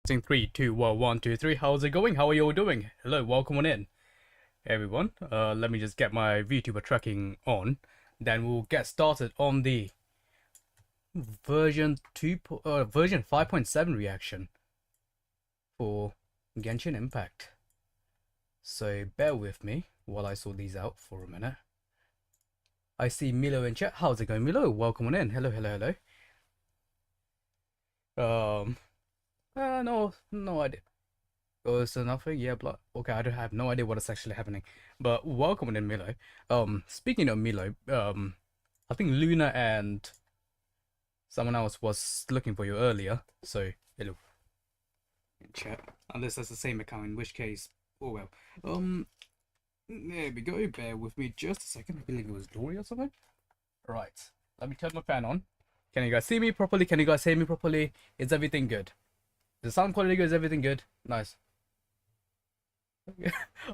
In 3, 2, 1, 2, 3. How's it going? How are you all doing? Hello, welcome on in, everyone. Let me just get my VTuber tracking on. Then we'll get started on the version 5.7 reaction for Genshin Impact. So bear with me while I sort these out for a minute. I see Milo in chat. How's it going, Milo? Welcome on in. Hello, hello, hello. No idea. Oh, so nothing. Yeah, but okay, I don't have no idea what is actually happening. But welcome in, Milo. Speaking of Milo, I think Luna and someone else was looking for you earlier. So hello. In chat, unless that's the same account, in which case, oh well. There we go. Bear with me just a second. I believe it was Dory or something. Right. Let me turn my fan on. Can you guys see me properly? Can you guys hear me properly? Is everything good? The sound quality good? Is everything good? Nice.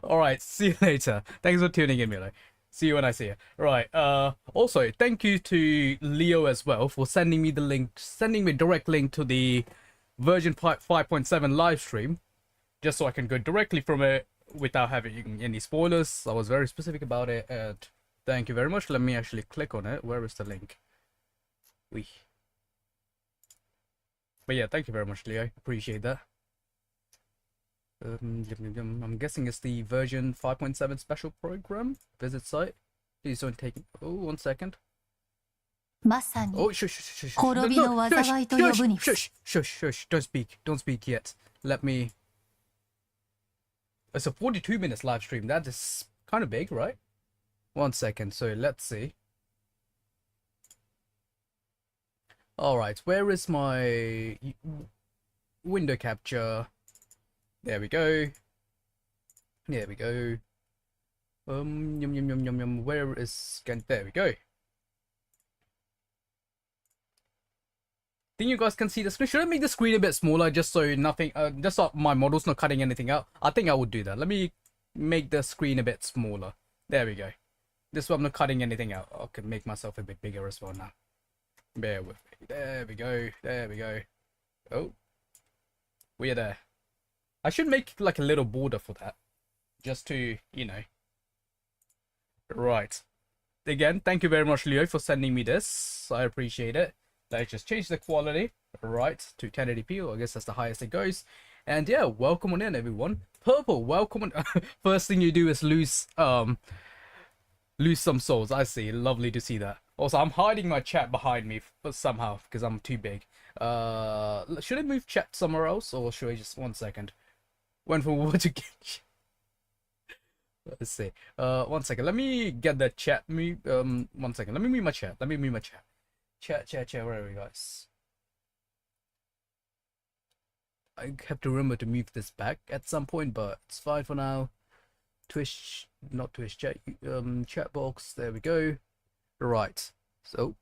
Alright, see you later. Thanks for tuning in, Milo. See you when I see you. Right, also, thank you to Leo as well for sending me the link, sending me a direct link to the version 5.7 live stream, just so I can go directly from it without having any spoilers. I was very specific about it, and thank you very much. Let me actually click on it. Where is the link? But yeah, thank you very much, Leo. Appreciate that. I'm guessing it's the version 5.7 special program. Visit site. Please don't take. Oh, 1 second. Oh, shush. Shush. Don't speak yet. Let me. It's a 42 minutes live stream. That is kind of big, right? 1 second. So let's see. Alright, where is my window capture? There we go. There we go. Where is there we go. Think you guys can see the screen? Should I make the screen a bit smaller just so nothing just so my model's not cutting anything out? I think I would do that. Let me make the screen a bit smaller. There we go. This way I'm not cutting anything out. I can make myself a bit bigger as well now. Bear with me. There we go. There we go. Oh. We're there. I should make like a little border for that. Just to, you know. Right. Again, thank you very much, Leo, for sending me this. I appreciate it. Let's just change the quality. Right. To 1080p. I guess that's the highest it goes. And yeah, welcome on in, everyone. Purple, welcome on. First thing you do is lose some souls. I see. Lovely to see that. Also, I'm hiding my chat behind me somehow because I'm too big. Should I move chat somewhere else, or should I just 1 second? Went from what to Genshin. Let's see. 1 second. Let me get the chat. 1 second. Let me move my chat. Chat. Where are you guys? I have to remember to move this back at some point, but it's fine for now. Twitch, not Twitch, chat box. There we go. Right, so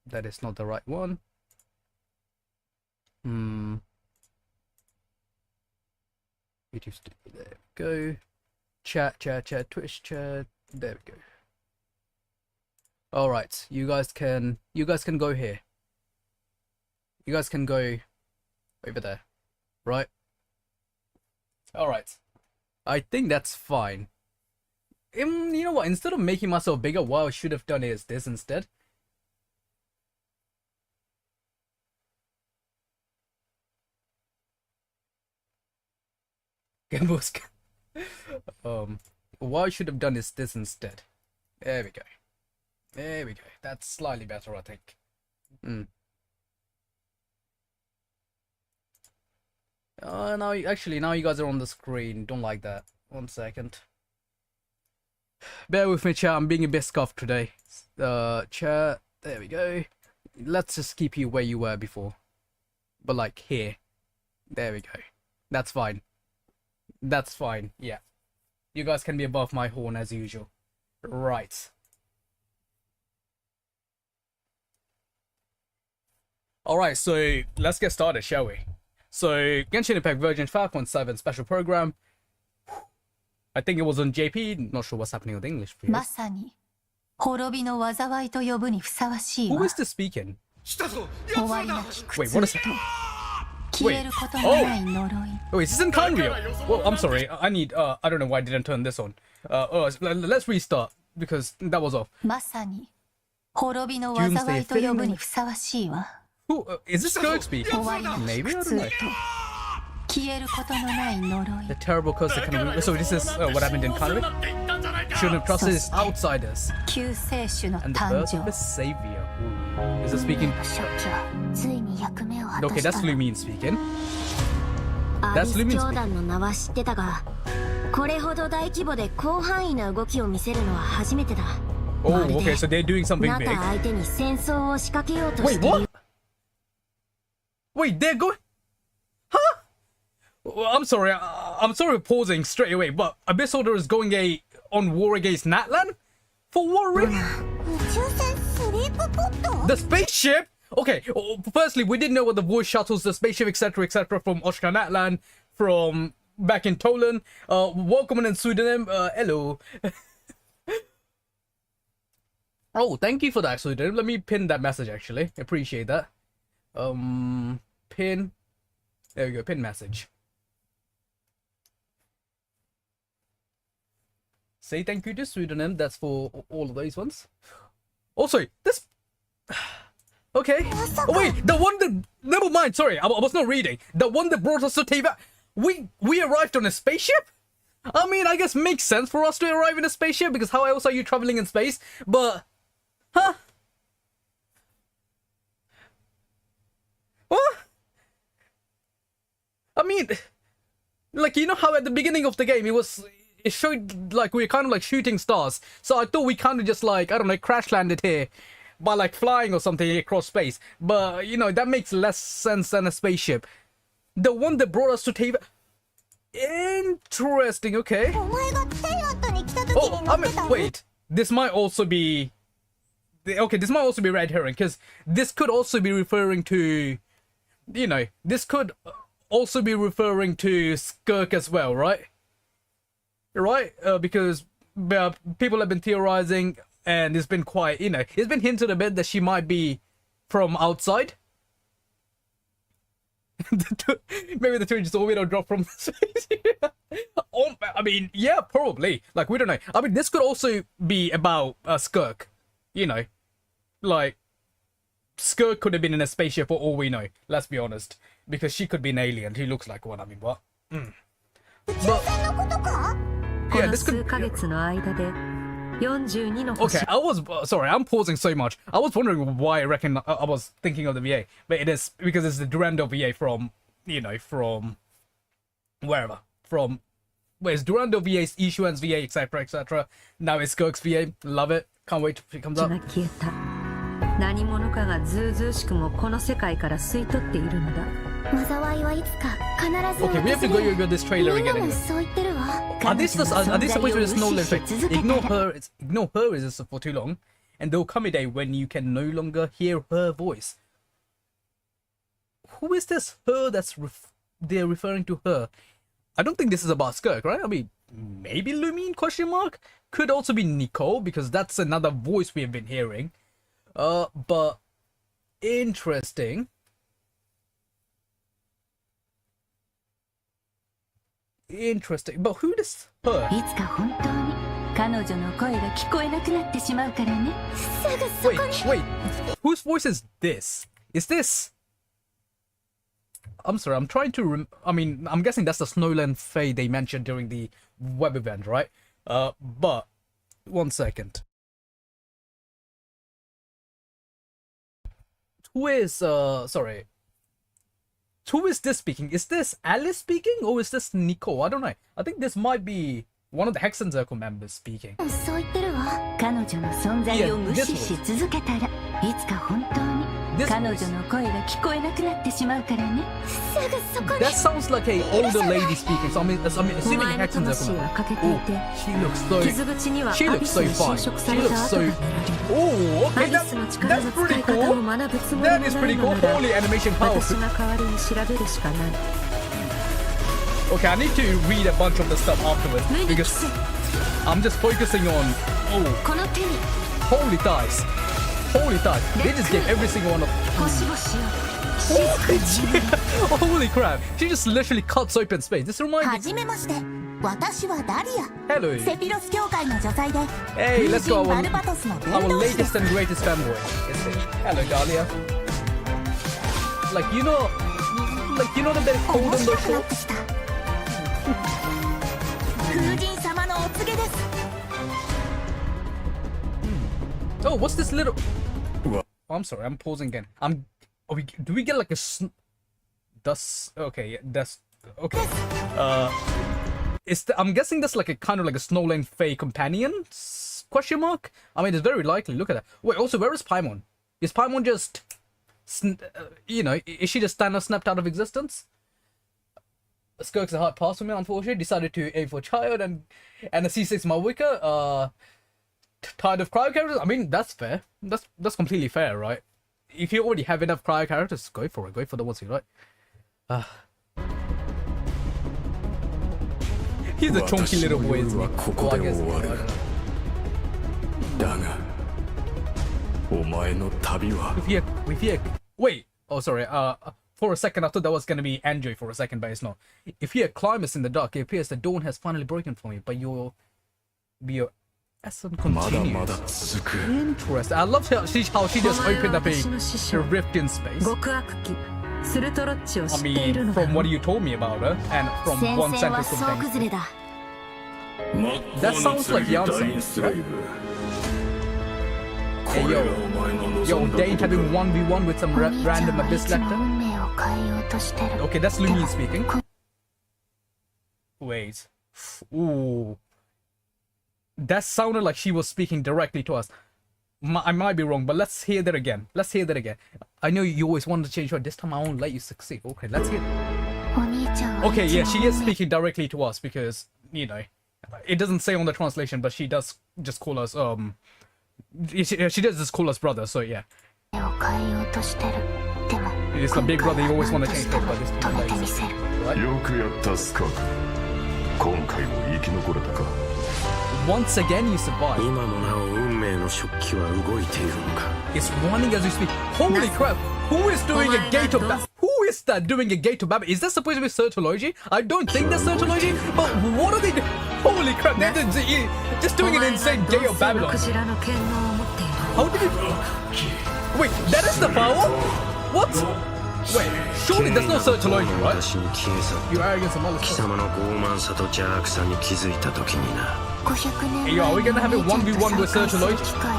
that is not the right one. YouTube Studio, there we go. Chat, Twitch chat, there we go. All right, you guys can go here. You guys can go over there, right? All right, I think that's fine. You know what? Instead of making myself bigger, what I should have done is this instead. What I should have done is this instead. There we go. There we go. That's slightly better, I think. Now you guys are on the screen. Don't like that. 1 second. Bear with me, chat. I'm being a bit scuffed today. Chat. There we go. Let's just keep you where you were before. But like here. There we go. That's fine. That's fine. Yeah. You guys can be above my horn as usual. Right. Alright, so let's get started, shall we? So, Genshin Impact version 5.7 special program. I think it was on JP. Not sure what's happening with English, please. Who is this speaking? Wait, what is that? Wait. Oh! Wait, is this in Kanryo? Well, I'm sorry. I need, I don't know why I didn't turn this on. Let's restart, because that was off. Doomsday Film. Who, is this Skirk speaking? Maybe? I don't know. The terrible curse that can... So this is what happened in Kanryo? Shouldn't trust his outsiders. And the birth of a savior. Ooh. Is it speaking? Okay, that's Lumine speaking. That's Lumine speaking. Oh, okay, so they're doing something big. Wait, what? Wait, they're going... Huh? Well, I'm sorry for pausing straight away, but Abyss Order is going on war against Natlan? For what reason? The spaceship? Okay, firstly, we didn't know what the voice shuttles, the spaceship, etc., from Oshka Natlan, from back in Tolan. Welcome in pseudonym. Hello. Oh, thank you for that pseudonym. Let me pin that message, actually. Appreciate that. Pin. There we go, pin message. Say thank you to pseudonym. That's for all of those ones. Also, this... Okay. Oh, wait, the one that... Never mind, sorry, I was not reading. The one that brought us to Teva... We arrived on a spaceship? I mean, I guess makes sense for us to arrive in a spaceship, because how else are you traveling in space? But... Huh? What? I mean... Like, you know how at the beginning of the game, it showed like we were kind of like shooting stars. So I thought we kind of just like, I don't know, crash landed here by like flying or something across space. But, you know, that makes less sense than a spaceship. The one that brought us to Teva... Interesting, okay. Oh, I mean, wait. This might also be... Okay, this might also be red herring, because this could also be referring to... You know, this could also be referring to Skirk as well, right? Right? Because people have been theorizing, and it's been quite, you know, it's been hinted a bit that she might be from outside. Maybe the twin just already dropped from space. I mean, yeah, probably. Like, we don't know. I mean, this could also be about Skirk. You know, like, Skirk could have been in a spaceship for all we know. Let's be honest. Because she could be an alien. He looks like one. I mean, what? But, yeah, this could... Okay, I was... Sorry, I'm pausing so much. I was wondering why I was thinking of the VA. But it is because it's the Durando VA from, you know, from... Wherever. From... Where it's Durando VA's, Ishuan's VA, etc., etc. Now it's Skirk's VA. Love it. Can't wait till it comes up. Okay, we have to go over this trailer again. Are they supposed to be a snow effect? Ignore her is this for too long, and there'll come a day when you can no longer hear her voice. Who is this her they're referring to her? I don't think this is about Skirk, right? I mean, maybe Lumine, question mark? Could also be Nicole, because that's another voice we have been hearing. But interesting. Interesting. But who is her? Wait. Whose voice is this? Is this... I'm sorry, I'm trying to... I mean, I'm guessing that's the Snowland Fae they mentioned during the web event, right? But... One second. Who is... Sorry. Who is this speaking? Is this Alice speaking? Or is this Nico? I don't know. I think this might be one of the Hexen Circle members speaking. Yeah, this that sounds like a older lady speaking, so I'm assuming Hexen Circle. Oh, she looks so fine. She looks so... Oh, okay, that's pretty cool. That is pretty cool. Holy animation power. Okay, I need to read a bunch of the stuff afterwards, because I'm just focusing on... Oh, holy thighs. Holy thighs. They just gave every single one of... Holy crap! She just literally cuts open space. This reminds me. はじめまして。私はダリア。 Hello. セピロス教会の女祭で。 Hey, let's go. バルバトスの伝 Our 道師で latest す。 and greatest fanboy. Hello, Dahlia. Like you know that they're cold 面 in 白 those くなっ shorts. てきた。風神様のお告げです。 Oh, what's this little? Oh, I'm sorry. I'm pausing again. Do we get like a dust? Okay, yeah, that's okay. I'm guessing that's like a kind of like a Snowlane Fae companion? Question mark? I mean, it's very likely. Look at that. Wait, also, where is Paimon? Is Paimon just, is she just snapped out of existence? Skirk's a hard pass for me, unfortunately. Decided to aim for child and a C6 Malwicca. Tired of cryo characters? I mean, that's fair. That's completely fair, right? If you already have enough cryo characters, go for it. Go for the ones you like. He's a chunky little boy, isn't he? Well, I guess. I don't know. Wait. Oh, sorry. For a second, I thought that was gonna be Enjoy for a second, but it's not. If you climb us in the dark, it appears the dawn has finally broken for me. But your essence continues. Interesting. I love how she just opened up a rift in space. I mean, from what you told me about her, and from 戦 one 線は sentence 総 of 崩 things. れだ。 That sounds like Yansei. Hey, yo, Dane having 1v1 with some お兄ちゃん random は abyss いつも lector. 運命を変えようとしてる。 Okay, that's Lumine speaking. Wait. Ooh. That sounded like she was speaking directly to us. I might be wrong, but let's hear that again. I know you always wanted to change her. This time I won't let you succeed. Okay, let's hear. お兄ちゃんは Okay, いつ yeah, も she 運 is 命 speaking directly to us because, it doesn't say on the translation, but she does just call us, she does just call us brother, so yeah. を変えようとしてる。でも It's a big brother, you always want to change her, but this 止 time め like, てみせる。 right? よくやったスカーク。今回も生き残れたか。 Once again, you survive. 今もなお運命の食器は動いているのか。 It's running as we speak. Holy crap! Who is doing a gate of Babel? Who is that doing a gate of Babel? Is that supposed to be Certology? I don't think that's Certology, but what are they doing? Holy crap! They're just doing an insane gate of Babylon. How did it? Wait, that is the power? What? Wait, surely that's not Certology, right? 私に消え去っ You arrogance and た malice. 貴様の傲慢さと邪悪さに気づいた時にな。 500年 Hey, yo, are we 前 gonna have に a お兄ちゃんと 1v1 with 再会する Certology? 機会を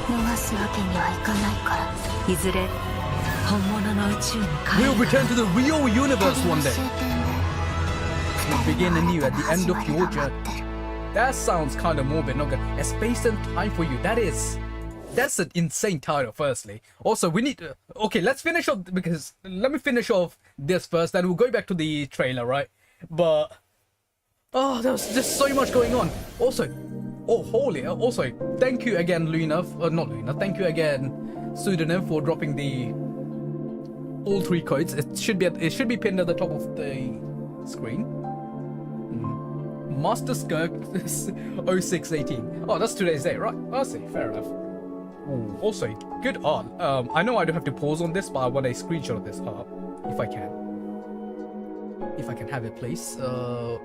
逃すわけにはいかないから。いずれ本物の宇宙に帰 We'll る return to the real universe 旅 one の day. 終点で Begin 二 anew 人 at の the 新 end た of な始 your まりが journey. 待ってる。 That sounds kind of morbid, not good. A space and time for you. That's an insane title, firstly. Also, we need to... Okay, let's finish off... Because... Let me finish off this first, then we'll go back to the trailer, right? But... Oh, there's just so much going on. Also... Oh, holy... Also, thank you again, Luna... not Luna. Thank you again, Pseudonym, for dropping the... All 3 codes. It should be pinned at the top of the screen. Master Skirk 0618. Oh, that's today's day, right? I see. Fair enough. Ooh, also, good art. I know I don't have to pause on this, but I want a screenshot of this art, if I can. If I can have it, please. How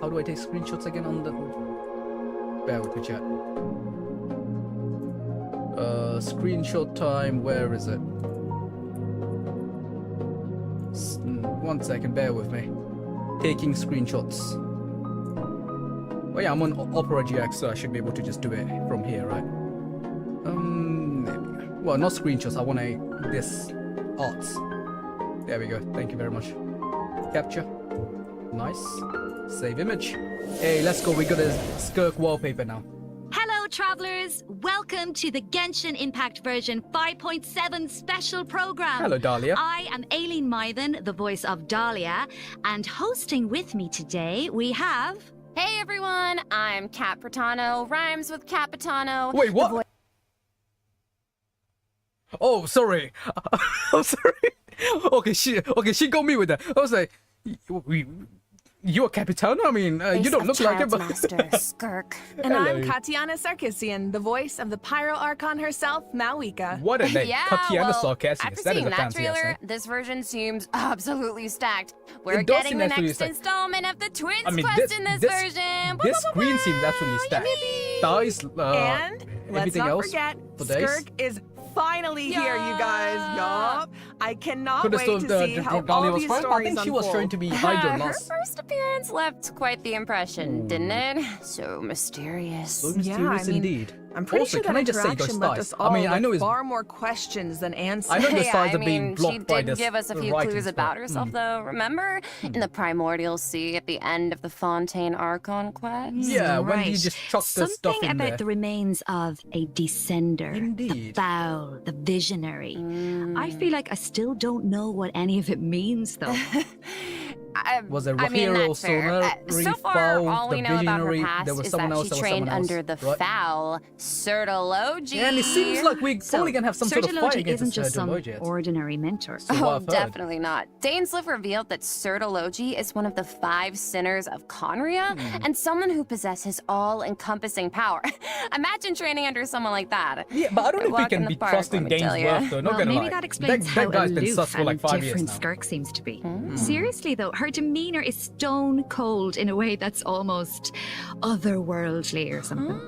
do I take screenshots again on the... Bear with me, chat. Screenshot time. Where is it? 1 second. Bear with me. Taking screenshots. Oh yeah, I'm on Opera GX, so I should be able to just do it from here, right? Well, not screenshots. I want this arts. There we go. Thank you very much. Capture. Nice. Save image. Hey, let's go. We got a Skirk wallpaper now. Hello, travelers! Welcome to the Genshin Impact version 5.7 special program. Hello, Dahlia. I am Aileen Mythen, the voice of Dahlia, and hosting with me today we have... Hey everyone, I'm Cat Pratano, rhymes with Capitano. Wait, what? Oh, sorry. I'm sorry. Okay, she got me with that. I was like, you're Capitano? I mean, you don't look like it, but... Master, Skirk. And I'm Hello. Katiana Sarkissian, the voice of the Pyro Archon herself, Malika. What a name. Yeah, Katiana well, Sarkassius. after That is seeing a that fancy ass trailer, name. this version seems absolutely stacked. We're It does getting seem the absolutely next stacked. installment of the Twins I mean, quest in this version. This screen seems absolutely stacked. Dice, And let's everything not else forget, for days. Skirk is finally here, you guys. Yup. I cannot Could have wait still to see how Dahlia all was these fine. I stories think she was unfold. trying to be Hydra Her last. first appearance left quite the impression, didn't it? So mysterious. So Yeah, mysterious I mean, indeed. I'm pretty Also, sure can that I just say those interaction left stars? us all I mean, I know with it's... far more questions than answers. I know the Yeah, stars I are being mean, blocked by she did this give us a few writings, clues about but- herself, though. Remember? In the primordial sea at the end of the Fontaine Archon quest? Yeah, when he Right. just chucked the stuff Something in about there. the remains of a descender. Indeed. The foul, the visionary. I feel like I still don't know what any of it means, though. Was it I mean, Rahiro, that's fair. Sonari, So far, Foul, all the we know about her Visionary? past There was is someone that else, she there was trained someone else, under the right? foul Certology. Yeah, and it seems like we're probably gonna have some sort of fight Certology against isn't just some Certology. ordinary mentor. So what Oh, I've heard. definitely not. Dainsliff revealed that Certology is one of the 5 sinners of Conria and someone who possesses all-encompassing power. Imagine training under someone like that. Yeah, but I don't know if Walk we in can the be park, trusting let me tell Dane's ya. worth, though. Not Well, gonna maybe lie. that explains how that guy's been aloof sus for like and 5 years different now. Skirk seems to be. Seriously, though, her demeanor is stone cold in a way that's almost otherworldly or something.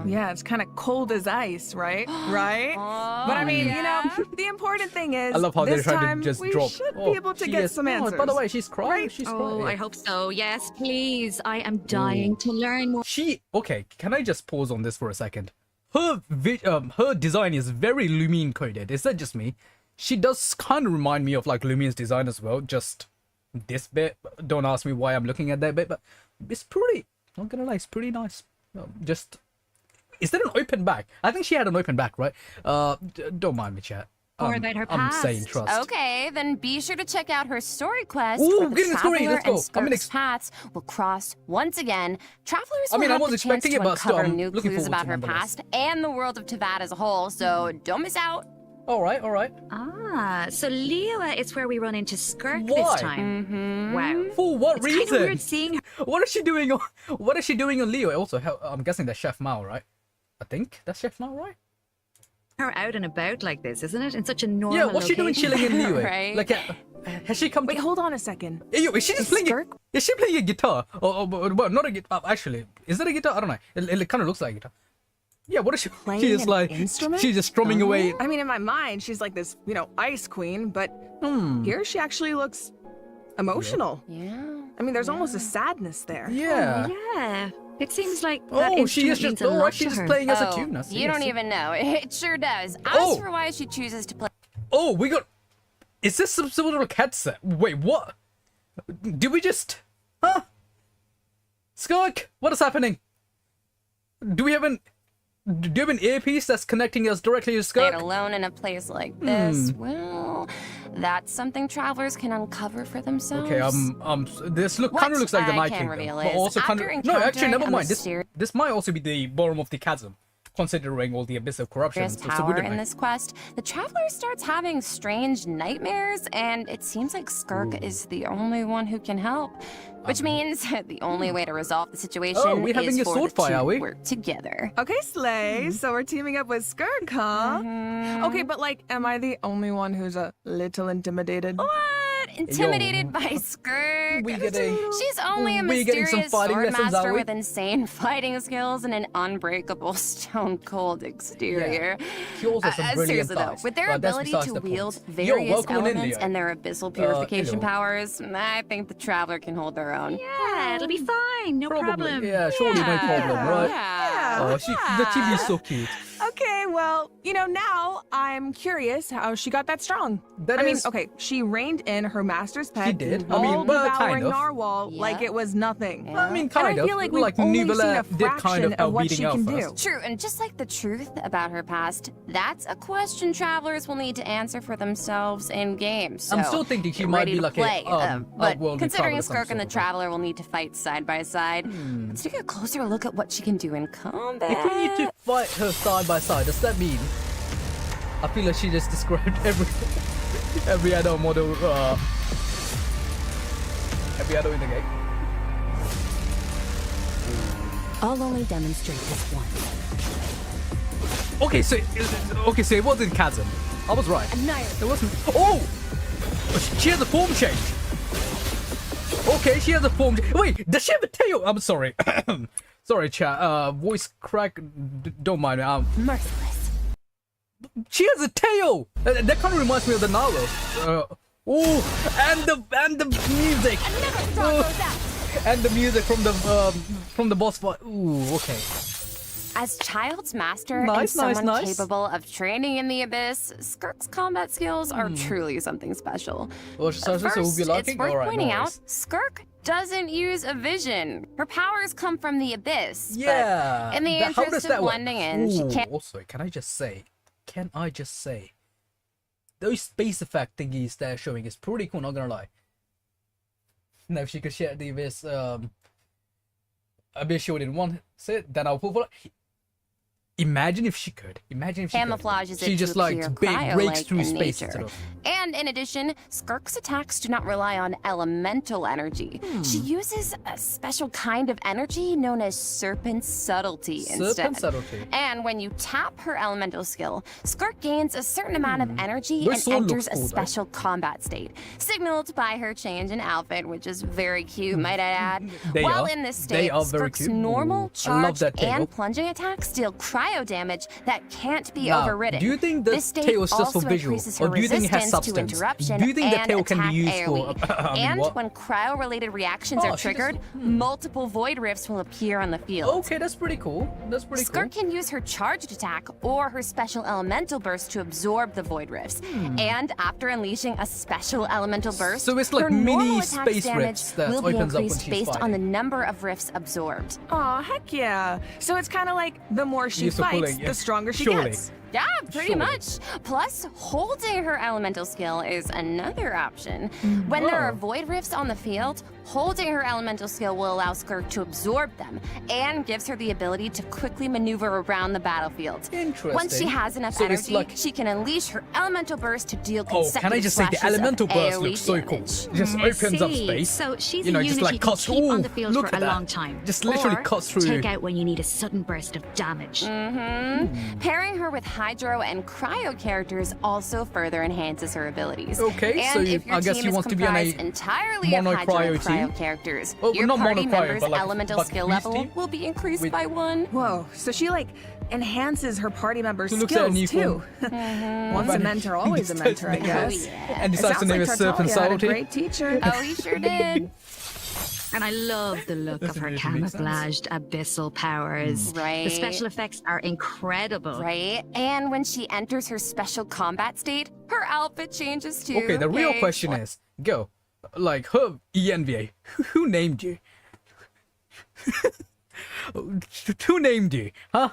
Yeah, it's kind of cold as ice, right? Right? But I mean, you know, the important thing is, I love how they're this trying time to just we drop. should Oh, be able to she get is- some oh, answers. by the way, she's crying. Right? She's Oh, crying. I hope so. Yes, please. I am dying to learn more. Okay, can I just pause on this for a second? Her design is very Lumine coded. Is that just me? She does kind of remind me of like Lumine's design as well. Just this bit. Don't ask me why I'm looking at that bit, but it's pretty. Not gonna lie, it's pretty nice. Just, is that an open back? I think she had an open back, right? Don't mind me, chat. More about her I'm saying past. trust. Okay, then be sure to check out her story quest. Ooh, where the getting the story, Traveler let's go. and I'm Skirk's paths will cross once again. Travelers I will mean, I have was the chance expecting to it, but still, uncover I'm new looking clues forward about to her nonetheless. past and the world of Tavad as a whole, so don't miss out. All right. Ah, so Leoa is where we run into Skirk Why? this time. Wow. For what It's kind of reason? weird seeing What is she doing on? What is she doing on Leo? Also, I'm guessing that's Chef Mao, right? I think that's Chef Mao, right? her out and about like this, isn't it? In such a normal Yeah, what's she doing location. chilling in Leo? Right. Like, has she come? Wait, hold on a second. Yo, is she just playing? Skirk? Is she playing a guitar? Well, not a guitar. Actually, is that a guitar? I don't know. It kind of looks like a guitar. Yeah, what is she? Playing She is an like instrument? she's just strumming away. I mean, in my mind, she's like this, you know, ice queen, but here she actually looks emotional. Yeah. I mean, there's almost a sadness there. Yeah. Yeah. It seems like that Oh, she is instrument means just. a Oh, lot she's to just her. playing as a Oh, tune. I see, you I don't see. even know. It sure does. Ask Oh. for why she chooses to play. Oh, we got. Is this some sort of a cat set? Wait, what? Did we just? Huh? Skunk, what is happening? Do you have an earpiece that's connecting us directly to Stayed Skunk? alone in a place like this. Well, that's something travelers can uncover for themselves. Okay, this What? kind of looks like the I Night can't Kingdom, reveal but is, also kind after of no. Actually, never encountering a mind. mysterious- This might also be the bottom of the chasm, considering all the abyss of corruption. There's and stuff, power wouldn't in it? this quest. The traveler starts having strange nightmares, and it seems like Skirk is the only one who can help. Which means the only way to resolve the situation Oh, we're having is a for sword the fight, two are to we? work together. Okay, Slay. So we're teaming up with Skirk, huh? Okay, but like, am I the only one who's a little intimidated? What? Intimidated by Skirk? We getting- She's only a we getting some mysterious fighting lessons, swordmaster are we? with insane fighting skills and an unbreakable stone cold exterior. She also has some brilliant Seriously though, thighs, with their but that's ability besides to the wield point. various welcome on in, elements Leo. and their abyssal purification hello. powers, I think the traveler can hold their own. Yeah, it'll be fine. No Probably, problem. yeah, surely no problem, right? Yeah. Oh, the chibi's so cute. Okay, well, you know, now I'm curious how she got that strong. That I mean, is- okay, she reined in her master's pet. She did. I All mean, well, devouring kind of. narwhal like Yeah. it was nothing. Yeah. I mean, And kind I of. feel like we've like only seen Nubila a did kind fraction of of what beating she out can first. do. True, and just like the truth about her past, that's a question travelers will need to answer for themselves in game. So I'm still thinking she get might ready be to like play. But outworldly considering traveler of some Skirk and the sort, right? traveler will need to fight side by side, let's take a closer look at what she can do in combat. If we need to fight her side by side, does that mean? I feel like she just described every other model, every other in the game. I'll only demonstrate this once. Okay, so it wasn't Chasm. I was right. Annihilate. It wasn't. Oh, she has a form change. Okay, she has a form. Wait, does she have a tail? I'm sorry. Sorry, chat. Voice crack. Don't mind me. Merciless. She has a tail. That kind of reminds me of the Naruto. Oh, and the music. And the music from the boss fight. Ooh, okay. As Child's master and Nice, someone nice. capable of training in the abyss, Skirk's combat skills are truly something special. Well, so First, we'll be it's liking. worth All right, pointing no out, worries. Skirk doesn't use a vision. Her powers come from the abyss. Yeah. But in the How does interest that of work? blending in, she Ooh, can't. Also, can I just say, those space effect thingies they're showing is pretty cool. Not gonna lie. Now, if she could share the abyss, abyss showed in one sit, then I'll put. Imagine if she could. Camouflages it She to just like appear breaks cryo-like through in space nature. instead of. And in addition, Skirk's attacks do not rely on elemental energy. She uses a special kind of energy known as serpent subtlety instead. Serpent subtlety. And when you tap her elemental skill, Skirk gains a certain amount of energy Her and sword enters looks a cool, though. special combat state, signaled by her change in outfit, which is very cute, might I add. They While are. in this They state, are very Skirk's cute. normal, Ooh, I love charged, that tail. and plunging attacks deal cryo damage that can't be Now, overridden. do you think the This state tail is just also for visual, increases her or do you think it has resistance to substance? interruption Do you think the and tail can be used attack for? AoE. And what? when cryo-related reactions Oh, are she just- triggered, multiple void rifts will appear on the field. Okay, that's pretty cool. Skirk can use her charged attack or her special elemental burst to absorb the void rifts. And after unleashing a special elemental burst, So it's like her mini normal attack space damage rifts that will be opens up when increased she's based on fighting. the number of rifts absorbed. Aw, heck yeah. So it's kind of like the more she Used to fights, pulling, yeah. the stronger she Surely. gets. Yeah, pretty Surely. much. Plus, holding her elemental skill is another option. When there are Oh. void rifts on the field, holding her elemental skill will allow Skirk to absorb them and gives her the ability to quickly maneuver around the battlefield. Interesting. Once she has enough So it's energy, like- she can unleash her elemental burst to deal Oh, consecutive can I just say the flashes of elemental burst AoE looks so cool. damage. Just opens up See, space. So she's You know, a just unit like you can cuts. keep on Ooh, the field look for at a that. long time. Just literally or cuts through. take out when you need a sudden burst of damage. Pairing her with Hydro and Cryo characters also further enhances her abilities. Okay, and so if your I guess team you is want to be on a comprised entirely of mono Hydro and cryo team? Cryo characters, Well, your not party mono cryo, member's but like- elemental but skill beast level team? will be increased With- by 1. Whoa, so she like enhances her party members' She looks at an skills too. equal- Once a mentor, always a mentor, I Oh, guess. yeah. And It decides to sounds name like it Serpent Tartaglia had a Subtlety. great teacher. Oh, he sure did. And I love the look of Doesn't her really make sense. camouflaged abyssal powers. Right. The special effects are incredible. Right? And when she enters her special combat state, her outfit changes too. Okay, the real okay? question is, go, like her ENVA, who named you? Who named you? Huh?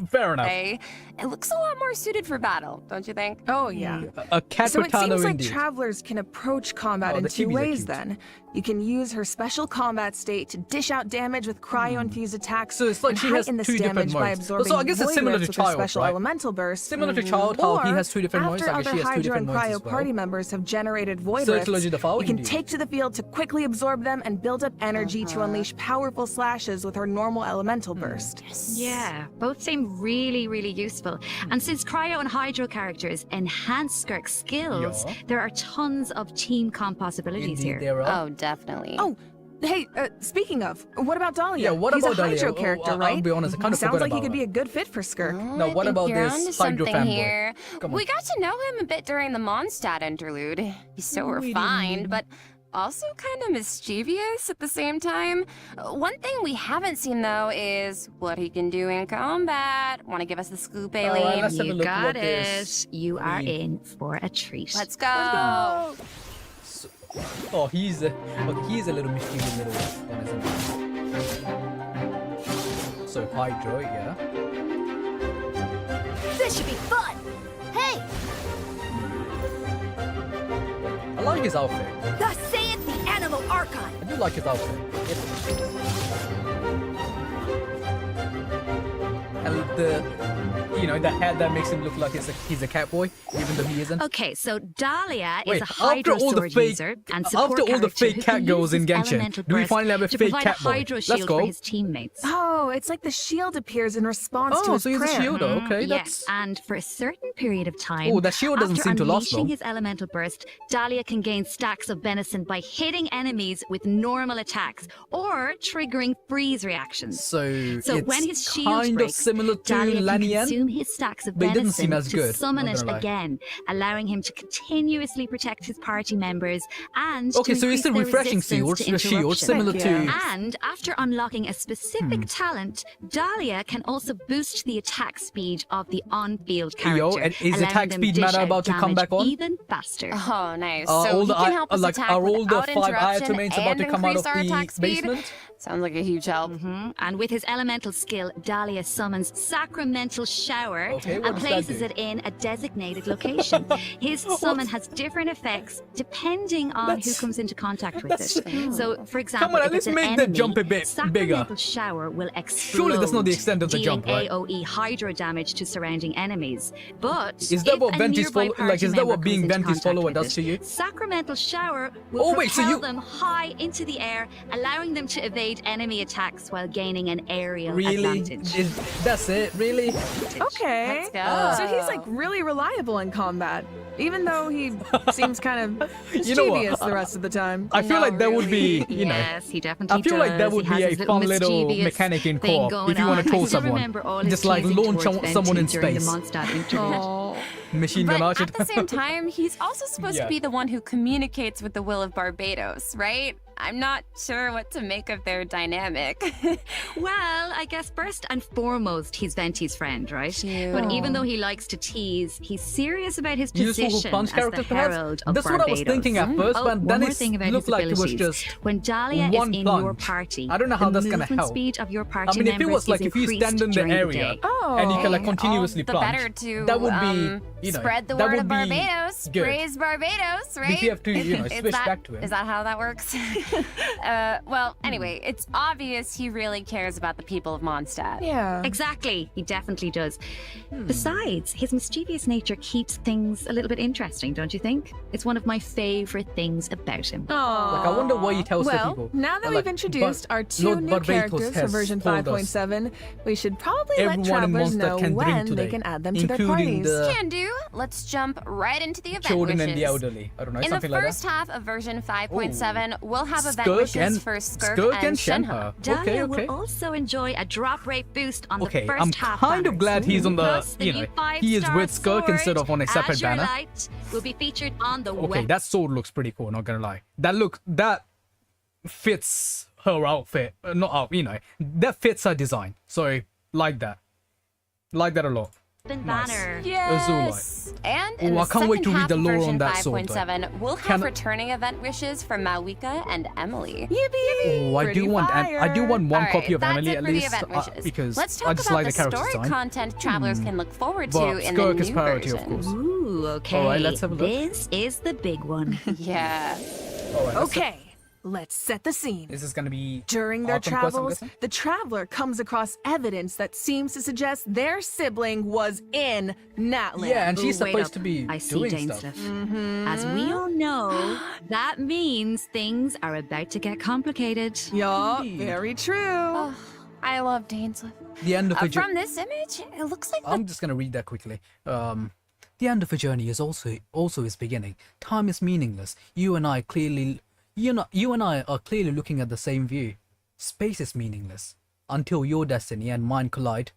Fair enough. Okay. It looks a lot more suited for battle, don't you think? Oh yeah. A So it Capitano seems like indeed. travelers can approach combat Oh, in the two chibis are ways cute. then. You can use her special combat state to dish out damage with cryo-infused attacks So it's like and she has heighten this two different damage by modes. absorbing So I guess it's void similar rifts to with her Child, special right? elemental burst. Similar to Child, how he Or, has two different modes. after I guess other she has two Hydra different and modes Cryo as well. party members have generated void So it's rifts, legit the foul you can indeed. take to the field to quickly absorb them and build up energy to unleash powerful slashes with her normal elemental burst. Yeah, both seem really, really useful. And since Cryo and Hydro characters enhance Skirk's skills, Yeah. there are tons of team comp possibilities Indeed, here. there are. Oh, definitely. Oh, hey, speaking of, what about Dahlia? Yeah, what He's about a Dahlia? Hydro Oh, character, I'll right? be honest, I kind of Sounds forgot like he about could be that. a good fit for Skirk. No, I what think about you're this onto Hydro something fanboy? here. Come We on. got to know him a bit during the Mondstadt interlude. He's so refined, but also kind of mischievous at the same time. One thing we haven't seen, though, is what he can do in combat. Want to give us the scoop, All right, Aileen? let's have a You look got what it. this You are means. in for a treat. Let's go. Oh, he's a little mischievous little one, isn't he? So Hydro, yeah. This should be fun! Hey! I like his outfit. Thus saith the Animal Archive! I do like his outfit. And you know, the hair that makes him look like he's a cat boy, even though he isn't. Okay, so Dahlia Wait, is a Hydro Sword user and support after all the character fake who cat can girls use in his Genshin, elemental do we burst finally have a to fake provide cat a boy? Hydro Let's shield go. for his teammates. Oh, it's like the shield appears in response to Oh, his so he's a prayer. shielder. Okay, Yes, that's. and for a certain period of time, Oh, that shield doesn't after seem to last unleashing long. his elemental burst, Dahlia can gain stacks of benison by hitting enemies with normal attacks or triggering freeze reactions. So When it's his shield kind of breaks, similar to Dahlia can Lanian. consume his stacks of but it doesn't venison seem as to good, summon not it gonna lie. again, allowing him to continuously protect his party members and Okay, to so it's increase the their refreshing resistance to shield, interruption. similar Heck to. yeah. And after unlocking a specific talent, Dahlia can also boost the attack speed of the on-field character. Yo, and is allowing attack them speed dish matter out about to come damage back on? even faster. Oh, nice. Are So all he the can help us like attack are all the without 5 interruption Iatomates about and to come out of increase our the attack speed? basement? Sounds like a huge help. And with his elemental skill, Dahlia summons Sacramental Shower Okay, what and does that places do? it in a designated location. His summon has different effects depending on who That's- comes into contact with it. So, for example, Come on, if at it's least an make the enemy, jump a bit bigger. Sacramental Shower will explode, Surely that's not the extent of the dealing jump, right? AoE Hydro damage to surrounding enemies. But Is that if what a Venti's nearby follow- party is that member what being comes into Venti's contact follower with does to it, you? Sacramental Shower will Oh, wait, so propel you- them high into the air, allowing them to evade enemy attacks while gaining an aerial Really? advantage. That's it? Really? Okay. Let's go. So he's like really reliable in combat, even though he seems kind of You know what? mischievous the rest of the time. I feel No, like that would be, really. you know. Yes, he definitely I feel like that does. would He be has a his fun little mischievous mechanic in thing co-op going if you want on. to troll I still someone. remember all his Just like teasing launch towards someone in Venti during space. the Mondstadt interlude. Oh. Machine gun But archer. at the same time, he's also supposed Yeah. to be the one who communicates with the will of Barbados, right? I'm not sure what to make of their dynamic. Well, I guess first and foremost, he's Venti's friend, right? But even though he likes to tease, he's serious about his Useful position punch as character, the perhaps? herald of That's what I was Barbados. thinking at first, Oh, but one then more it thing about looked his like it was abilities. just When Dahlia is one in your punch. party, I don't know how the that's gonna movement help. speed of your party I mean, if it members was like is if you increased stand in the during area day. and you can like Oh. continuously All the plunge, better to that would be, you know, spread the that word would of be Barbados. good. Praise Barbados, right? If you have to, you know, Is switch that- back to him. Is that how that works? Well, anyway, it's obvious he really cares about the people of Mondstadt. Yeah. Exactly, he definitely does. Hmm. Besides, his mischievous nature keeps things a little bit interesting, don't you think? It's one of my favorite things about him. Aw. Like, I wonder why he tells the Well, people. now that Like, we've introduced our two Lord new Barbados characters for has version told us 5.7, we should probably everyone let in travelers Mondstadt know can drink when today, they can add them to their including parties. the Can do. Let's jump right into the event children wishes. and the elderly. I don't know, In the something like first that. half of version 5.7, we'll have event Skirk wishes and for Skirk Skirk and Shenhe. Shenhe. Dahlia Okay. will also enjoy a drop rate boost on Okay, the first I'm half kind of banners. glad he's on the, Plus, you new know, 5-star he is with Skirk instead of on a separate Azure banner. Light will be featured on the Okay, that sword looks pretty cool, not gonna lie. That fits her outfit. Not out, you know, that fits her design. So, like that. Like that a lot. weapon Nice. banner. Yes. And in Oh, the I can't wait second to read half the of lore on version that sword, though. 5.7, we'll have Can- returning event wishes for Malwika and Emily. Yippee! Oh, I Pretty do want fire. one All right, copy of that's Emily it at for the least event wishes. because Let's I talk just about like the the character story design. content travelers can look forward to But in Skirk the is new priority, of version. course. Ooh, okay. All right, let's have a look. This is the big one. Yeah. All right, Okay, let's set the scene. This is gonna be During their Autumn Quest, I'm travels, guessing? the traveler comes across evidence that seems to suggest their sibling was in Natland. Yeah, and she's Ooh, wait supposed up. to be I see doing Dainsleif. stuff. As we all know, that means things are about to get complicated. Yeah, Indeed. very true. Oh, I love Dainsleif. The end of a From this image, it looks like I'm just gonna read that quickly. The end of a journey is also its beginning. Time is meaningless. You and I are clearly looking at the same view. Space is meaningless until your destiny and mine collide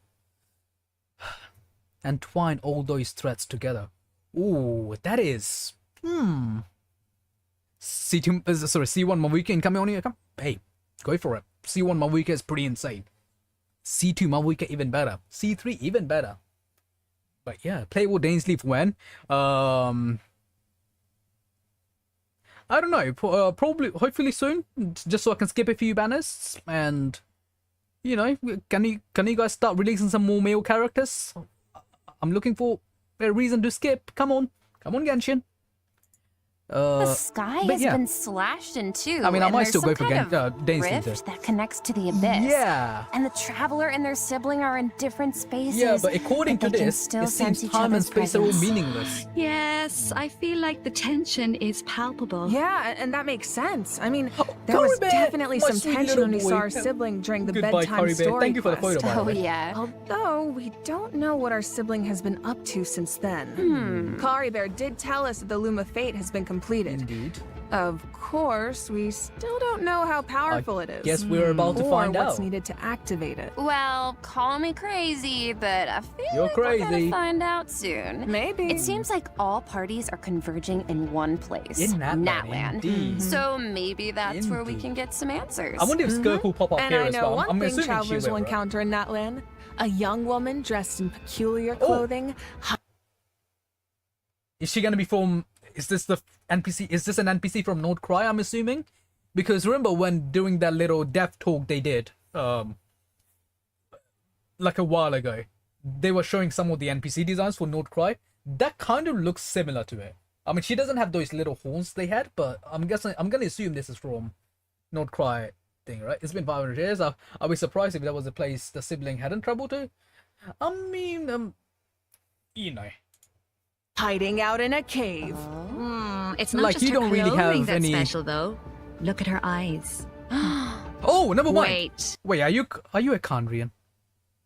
and twine all those threads together. Ooh, that is C1 Mavuka incoming on here. Come, hey, go for it. C1 Mavuka is pretty insane. C2 Mavuka even better. C3 even better. But yeah, playable Dainsleif when? I don't know. Probably, hopefully soon, just so I can skip a few banners and, you know, can you guys start releasing some more male characters? I'm looking for a reason to skip. Come on, Genshin. The sky but has yeah. been slashed in two. I mean, I and might there's still some go for kind of Dane's rift Theater. that connects to the abyss. Yeah. And the traveler and their sibling are in different spaces. Yeah, but according to they can this, still it seems sense each time and other's space are all presence. meaningless. Yes, I feel like the tension is palpable. Yeah, and that makes sense. I mean, Oh, there was Curry Bear, definitely my some sweet tension little when we boy. saw our sibling during the Goodbye, bedtime Curry Bear. story Thank you for the quest. photo, by the Oh, way. yeah. Although we don't know what our sibling has been up to since then. Kari Bear did tell us that the Loom of Fate has been completed. Indeed. Of course, we still don't know how powerful it is. Guess we're about to or find what's out. needed to activate it. Well, call me crazy, but I feel You're like we're crazy. gonna find out soon. Maybe. It seems like all parties are converging in one place. In Natland, Natland. indeed. So maybe that's where we Indeed. can get some answers. I wonder if Skirk will pop up And here I as know well. one I'm thing assuming she travelers will will, right? encounter in Natland. A young woman dressed in peculiar Oh. clothing. Is she gonna be from? Is this the NPC? Is this an NPC from Nord Cry? I'm assuming, because remember when doing that little dev talk they did, like a while ago, they were showing some of the NPC designs for Nord Cry. That kind of looks similar to it. I mean, she doesn't have those little horns they had, but I'm gonna assume this is from Nord Cry thing, right? It's been 500 years. I'll be surprised if that was a place the sibling hadn't traveled to. I mean, you know. Hiding out in a cave. It's not Like, just you her don't really clothing have that's any- special, though. Look at her eyes. Oh, never mind. Wait, are you a Kandrian?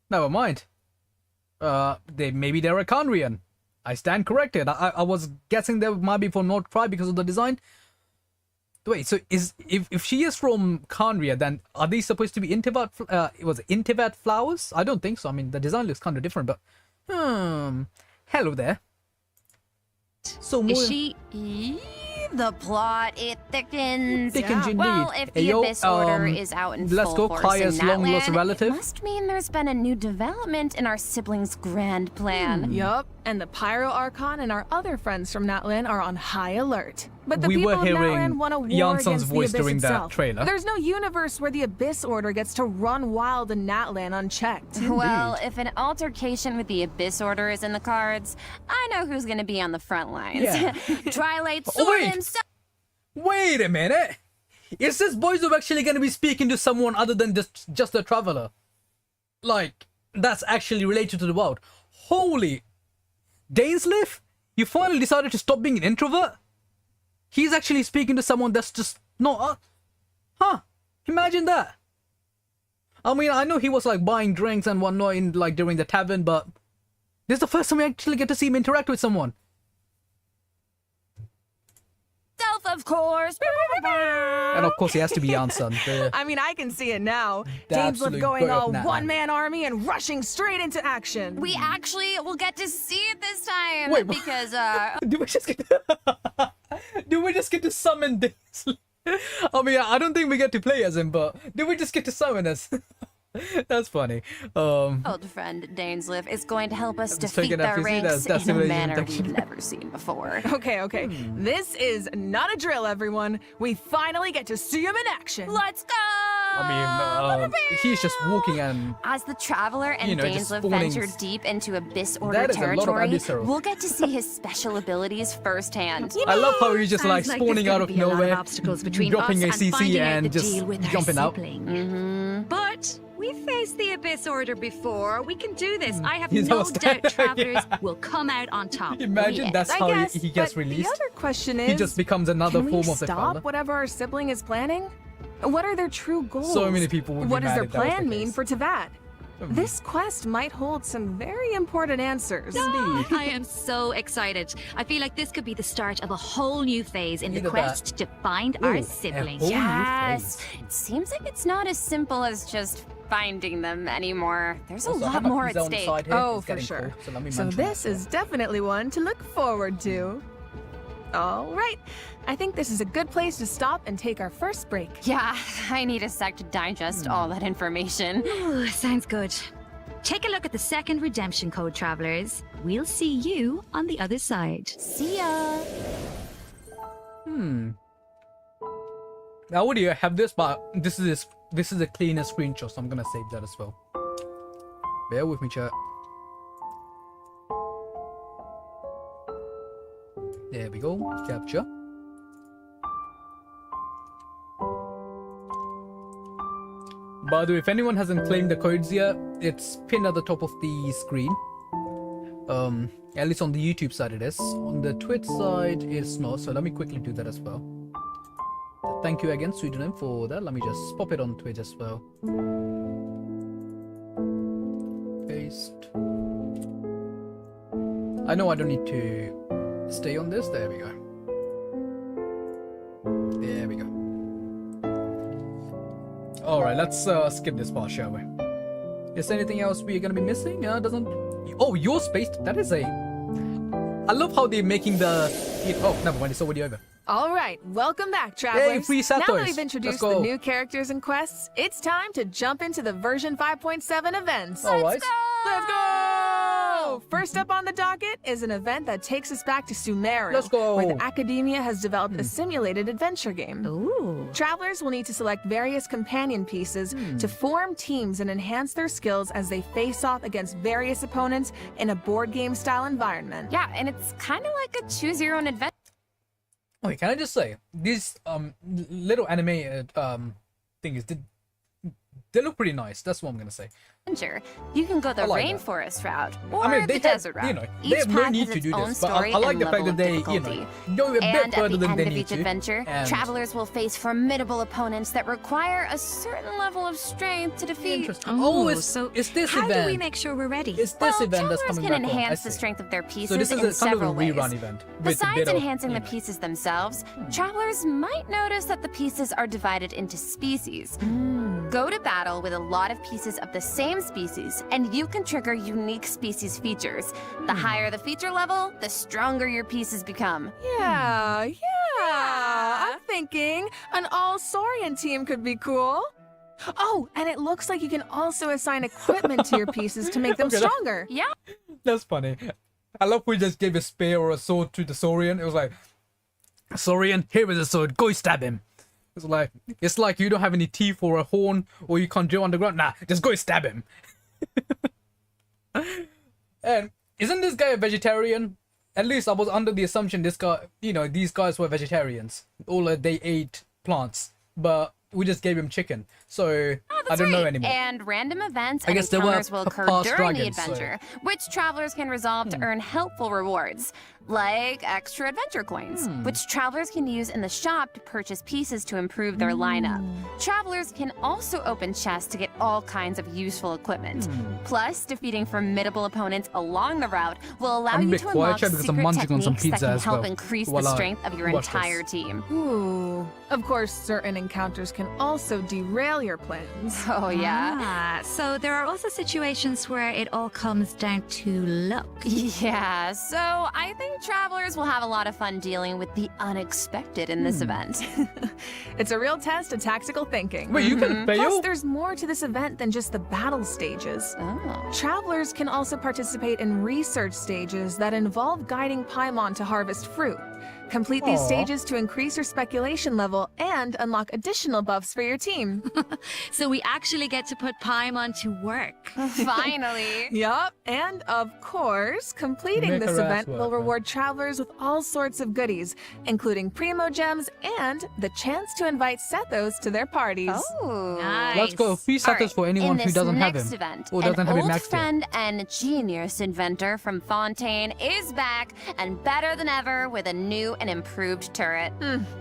Never mind. Maybe they're a Kandrian. I stand corrected. I was guessing they might be from North Cry because of the design. Wait, so if she is from Kandria, then are they supposed to be Intivat? Was it Intivat flowers? I don't think so. I mean, the design looks kind of different, but hello there. So more Is she? The plot, it thickens. Thickens indeed. Well, if the Hey, yo, Abyss Order is out in let's full go, force Kaya's in long-lost Natland, relative. it must mean there's been a new development in our siblings' grand plan. Yup, and the Pyro Archon and our other friends from Natlan are on high alert. But the We people were of hearing Natlan want a war Janssen's against voice the Abyss during that itself. trailer. There's no universe where the Abyss Order gets to run wild in Natlan unchecked. Well, if an altercation with the Abyss Order is in the cards, I know who's going to be on the front lines. Yeah. Twilight Oh, Sword wait. himself. Wait a minute. Is this Boyzov actually going to be speaking to someone other than just a traveler? Like, that's actually related to the world. Holy. Dainsleif? You finally decided to stop being an introvert? He's actually speaking to someone that's just not... Huh. Imagine that. I mean, I know he was like buying drinks and whatnot in like during the tavern, but this is the first time we actually get to see him interact with someone. Of course. And of course, he has to be Janssen. I mean, I can see it now. The Dainsleif absolute going goat of all Natlan. one-man army and rushing straight into action. We actually will get to see it this time Wait, what? because Do we just get to... Do we just get to summon Dainsleif? I mean, I don't think we get to play as him, but do we just get to summon us? That's funny. old friend Dainsleif is going to help us just defeat taking their up, you see, ranks that's in a civilization manner protection. we've never seen before. Okay. This is not a drill, everyone. We finally get to see him in action. Let's go! I mean, he's just walking and... As the Traveler and You know, just Dainsleif spawning- venture deep into Abyss Order That is a lot of territory, Abyssal. we'll get to see his special abilities firsthand. I love how he's just like Sounds like spawning there's out gonna of be a lot nowhere, obstacles between dropping us a and finding CC out and the just deal with our jumping out. sibling. But we faced the Abyss Order before. We can do this. I have He's no almost doubt dead. travelers Yeah. will come out on top. Imagine Yes. that's I how guess, he gets but released. the other question is, He just becomes another can form we of the stop Traveler. whatever our sibling is planning? What are their true goals? So many people would be What does mad their if that was the plan mean case. for Teyvat? This quest might hold some very important answers. I am so excited. I feel like this could be the start of a whole new phase in the Either that- quest to find Ooh, our a sibling. whole new Yes! phase. It seems like it's not as simple as just finding them anymore. There's a Also, how lot much more is at on the stake. side here? Oh, It's for getting sure. cold, so let me So mention this that. is definitely one to look forward to. All right. I think this is a good place to stop and take our first break. Yeah, I need a sec to digest all that information. Ooh, sounds good. Take a look at the second redemption code, travelers. We'll see you on the other side. See ya! I already have this, but this is the cleanest screenshot, so I'm gonna save that as well. Bear with me, chat. There we go. Capture. By the way, if anyone hasn't claimed the codes yet, it's pinned at the top of the screen. At least on the YouTube side it is. On the Twitch side it's not, so let me quickly do that as well. Thank you again, Sweden, for that. Let me just pop it on Twitch as well. Paste. I know I don't need to stay on this. There we go. There we go. Alright, let's skip this part, shall we? Is there anything else we're gonna be missing? Doesn't... Oh, your space. That is a... I love how they're making the... Oh, never mind. It's already over. All right, welcome back, travelers. Hey, free now Satos. that we've introduced the new characters and quests, it's time to jump into the version 5.7 events. All right. Let's go! First up on the docket is an event that takes us back to Sumeru, Let's go. where the Academia has developed a simulated adventure game. Ooh. Travelers will need to select various companion pieces to form teams and enhance their skills as they face off against various opponents in a board game style environment. Yeah, and it's kind of like a choose your own adventure. Okay, can I just say these little anime things? They look pretty nice. That's what I'm gonna say. You can go the I like that. rainforest route or I mean, they the desert have, route. they Each have no path need has to do its own this, but story I like and the fact level that of they, difficulty. go a bit And at further the than end they of need each to. adventure, And- travelers will face formidable opponents that require a certain level of strength to defeat. Interesting. Oh, it's so it's this how event. do we make sure we're ready? It's this Well, event that's travelers coming can back on. I enhance the see. strength of their pieces So this is in a kind of a several rerun ways. event. With a Besides bit of, enhancing the pieces themselves, travelers might notice that the pieces are divided into species. Go to battle with a lot of pieces of the same species, and you can trigger unique species features. The higher the feature level, the stronger your pieces become. Yeah. I'm thinking an all-Saurian team could be cool. Oh, and it looks like you can also assign equipment to your pieces to make them Okay, stronger. Yeah. That's funny. I love we just gave a spear or a sword to the Saurian. It was like, Saurian, here is a sword. Go stab him. It's like you don't have any teeth or a horn, or you can't drill underground. Nah, just go stab him. And isn't this guy a vegetarian? At least I was under the assumption this guy, these guys were vegetarians. They ate plants, but we just gave him chicken. So I don't know anymore. And random events I and guess there were encounters will occur past during the dragons, so- adventure, which travelers can resolve to earn helpful rewards, like extra adventure coins, which travelers can use in the shop to purchase pieces to improve their lineup. Travelers can also open chests to get all kinds of useful equipment. Plus, defeating formidable opponents along the route will allow I'm a you bit to quiet unlock here because I'm secret munching on some techniques that pizza can as help well increase the while I strength of your watch this. entire team. Ooh. Of course, certain encounters can also derail your plans. Oh yeah. So there are also situations where it all comes down to luck. Yeah, so I think travelers will have a lot of fun dealing with the unexpected in this event. It's a real test of tactical thinking. Wait, you can Plus, fail? there's more to this event than just the battle stages. Oh. Travelers can also participate in research stages that involve guiding Paimon to harvest fruit. Complete these Aw. stages to increase your speculation level and unlock additional buffs for your team. So we actually get to put Paimon to work. Finally. Yup, and of course, completing Make this her ass event work, will huh? reward travelers with all sorts of goodies, including primo gems and the chance to invite Sethos to their parties. Oh. Nice. Let's go. Free All right, status for anyone in who this doesn't have next him. event, Or doesn't an have it old maxed yet. friend and genius inventor from Fontaine is back and better than ever with a new and improved turret.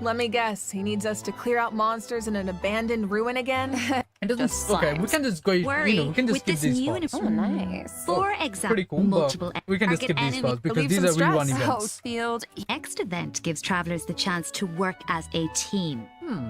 Let me guess, he needs us to clear out monsters in an abandoned ruin again? It doesn't. Just Okay, we slimes. can just go. Worry, We can just with skip this these new parts. and Oh, nice. For example, Pretty cool, multiple but we can just skip target these enemy parts because relieve these some are rerun stress. events. Field. Next event gives travelers the chance to work as a team.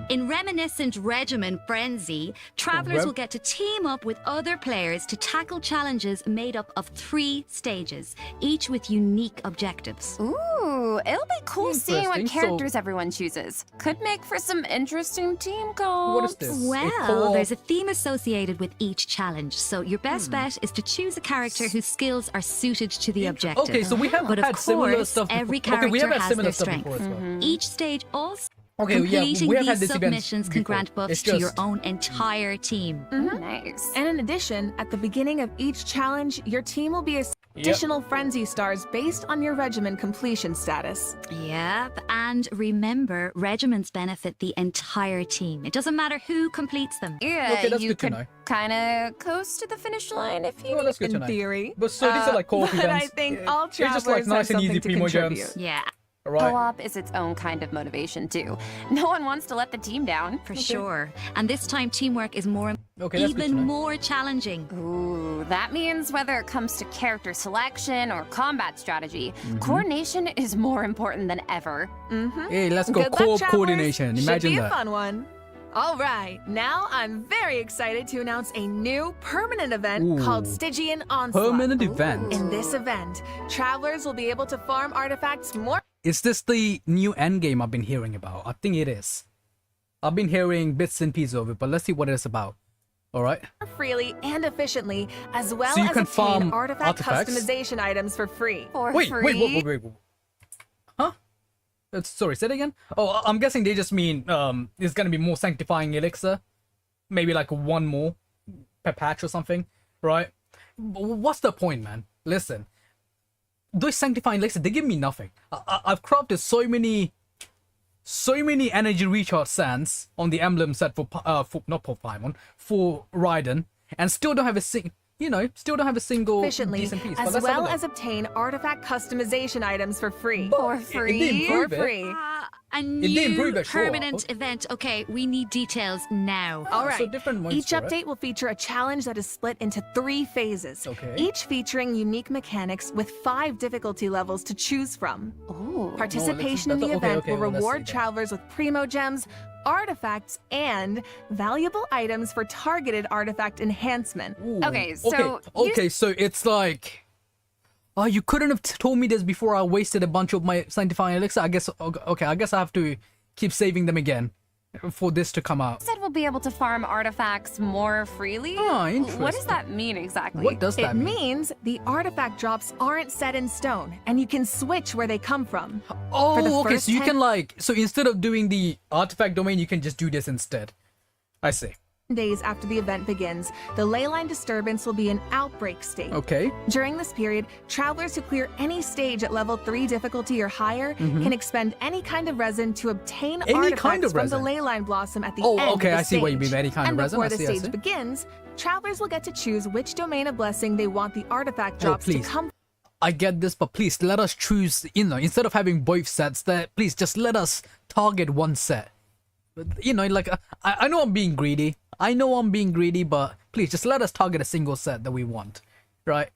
In Reminiscent Regiment Frenzy, travelers will get to team up with other players to tackle challenges made up of 3 stages, each with unique objectives. Ooh, it'll be cool seeing what Interesting. characters everyone chooses. Could make for some interesting team goals. What is this? A Well, co-op- there's a theme associated with each challenge, so your best bet is to choose a character whose skills are suited to the objective. Okay, so we have But of had similar course, stuff. every before. Okay, we have character had has similar their stuff strength. before as well. Each stage also Okay, yeah, completing we have had these this event submissions can before. grant buffs It's to your just- own entire team. Nice. And in addition, at the beginning of each challenge, your team will be additional frenzy stars based on your regimen completion status. Yep, and remember, regiments benefit the entire team. It doesn't matter who completes them. Yeah, Okay, that's you good to could know. kind of coast to the finish line if you. Well, that's good to In know. theory. But so these are like co-op But events. I think Yeah, all it's just travelers like nice have and easy something to primo contribute. gems. Yeah, Right. Co-op is its own kind of motivation too. No one wants to let the team down. for sure. And this time, teamwork is more, Okay, that's good to even know. more challenging. Ooh, that means whether it comes to character selection or combat strategy, coordination is more important than ever. Hey, let's go Good luck, co-op travelers. coordination. Should Imagine be a that. fun one. All right, now I'm very excited to announce a new permanent event called Ooh. Stygian Onslaught. Permanent event. In this event, travelers will be able to farm artifacts more Is this the new endgame I've been hearing about? I think it is. I've been hearing bits and pieces of it, but let's see what it's about. All right. freely and efficiently, as well So you as can obtain farm artifact artifacts? customization items for free. For Wait, free. wait. Huh? Sorry, say it again. Oh, I'm guessing they just mean it's gonna be more sanctifying elixir, maybe like one more per patch or something, right? What's the point, man? Listen, those sanctifying elixir, they give me nothing. I've crafted so many energy recharge sands on the emblem set for not for Paimon, for Raiden, and still don't have a single Efficiently, decent piece. But as let's have a well look. as obtain artifact customization items for free. For It did free. improve For it. free. A did new improve it, sure. permanent event. Okay, we need details now. All So right. different ones Each for it. update will feature a challenge that is split into 3 phases, Okay. each featuring unique mechanics with 5 difficulty levels to choose from. Ooh. Participation in the okay, event okay, will well, let's reward see then. travelers with primo gems, artifacts, and valuable items for targeted artifact enhancncement. Ooh. Okay, so you- okay, so it's like, oh, you couldn't have told me this before I wasted a bunch of my sanctifying elixir. I guess okay, I guess I have to keep saving them again for this to come out. said we'll be able to farm artifacts more freely. Ah, What does interesting. that mean exactly? What does It that mean? means the artifact drops aren't set in stone, and you can switch where they come from. For the Oh, okay, first so you 10 can like, so instead of doing the artifact domain, you can just do this instead. I see. Days after the event begins, the leyline disturbance will be in outbreak state. Okay. During this period, travelers who clear any stage at level 3 difficulty or higher can expend any kind of resin to obtain Any artifacts kind of from resin? the leyline blossom at the Oh, end okay, of the I see what you mean, stage. any kind of and resin, before I the see, I stage see. begins, travelers will get to choose which domain of blessing they want the artifact drops to please. come I get this, but please let us choose, instead of having both sets there, please just let us target one set. Like, I know I'm being greedy. But please just let us target a single set that we want, right?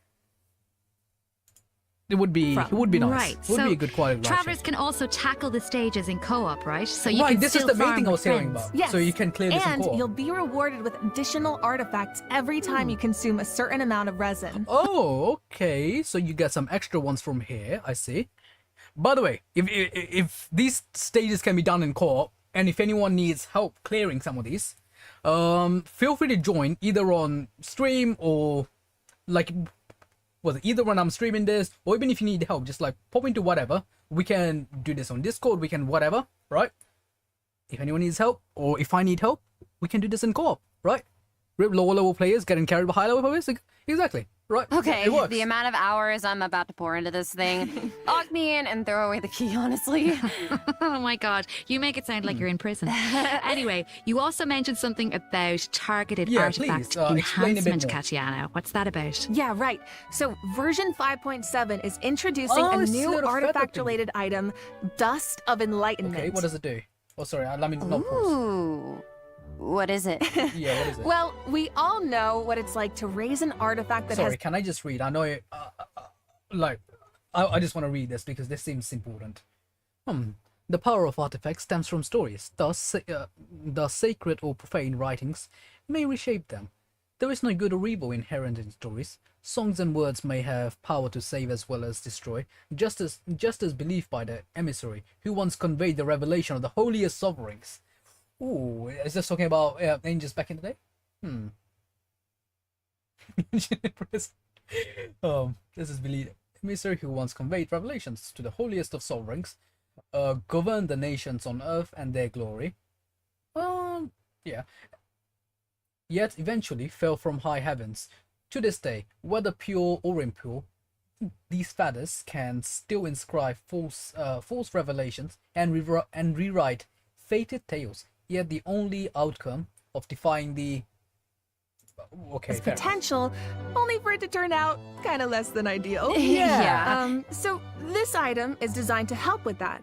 It would be nice. Right. It would so be a good quality of life travelers change. can also tackle the stages in co-op, right? So you Right, can this is still the main farm thing I with was hearing friends. about. Yes. So you can clear this in and co-op. you'll be rewarded with additional artifacts every time you consume a certain amount of resin. Oh, okay. So you get some extra ones from here. I see. By the way, if these stages can be done in co-op, and if anyone needs help clearing some of these, feel free to join either on stream or like, either when I'm streaming this, or even if you need help, just like pop into whatever. We can do this on Discord. We can whatever, right? If anyone needs help, or if I need help, we can do this in co-op, right? Rip lower level players getting carried by high level players. Exactly. Right. Okay, It works. the amount of hours I'm about to pour into this thing. Lock me in and throw away the key, honestly. Oh my god, you make it sound like you're in prison. Anyway, you also mentioned something about targeted Yeah, artifact please, explain a bit enhancement, more. Katiana. What's that about? Yeah, right. So version 5.7 is introducing Oh, a it's new little feather artifact-related item, Dust of Enlightenment. Okay, what does it do? Oh, sorry, let me not pause. Ooh. What is it? Yeah, what is it? Well, we all know what it's like to raise an artifact that Sorry, can I just read? I know it, I just want to read this because this seems important. The power of artifacts stems from stories. Thus, sacred or profane writings may reshape them. There is no good or evil inherent in stories. Songs and words may have power to save as well as destroy, just as believed by the emissary who once conveyed the revelation of the holiest sovereigns. Ooh, is this talking about angels back in the day? This is believed emissary who once conveyed revelations to the holiest of sovereigns, governed the nations on earth and their glory. Yeah. Yet eventually fell from high heavens. To this day, whether pure or impure, these feathers can still inscribe false revelations and rewrite fated tales. Yet the only outcome of defying the Its potential, only for it to turn out kind of less than ideal. Yeah. So this item is designed to help with that.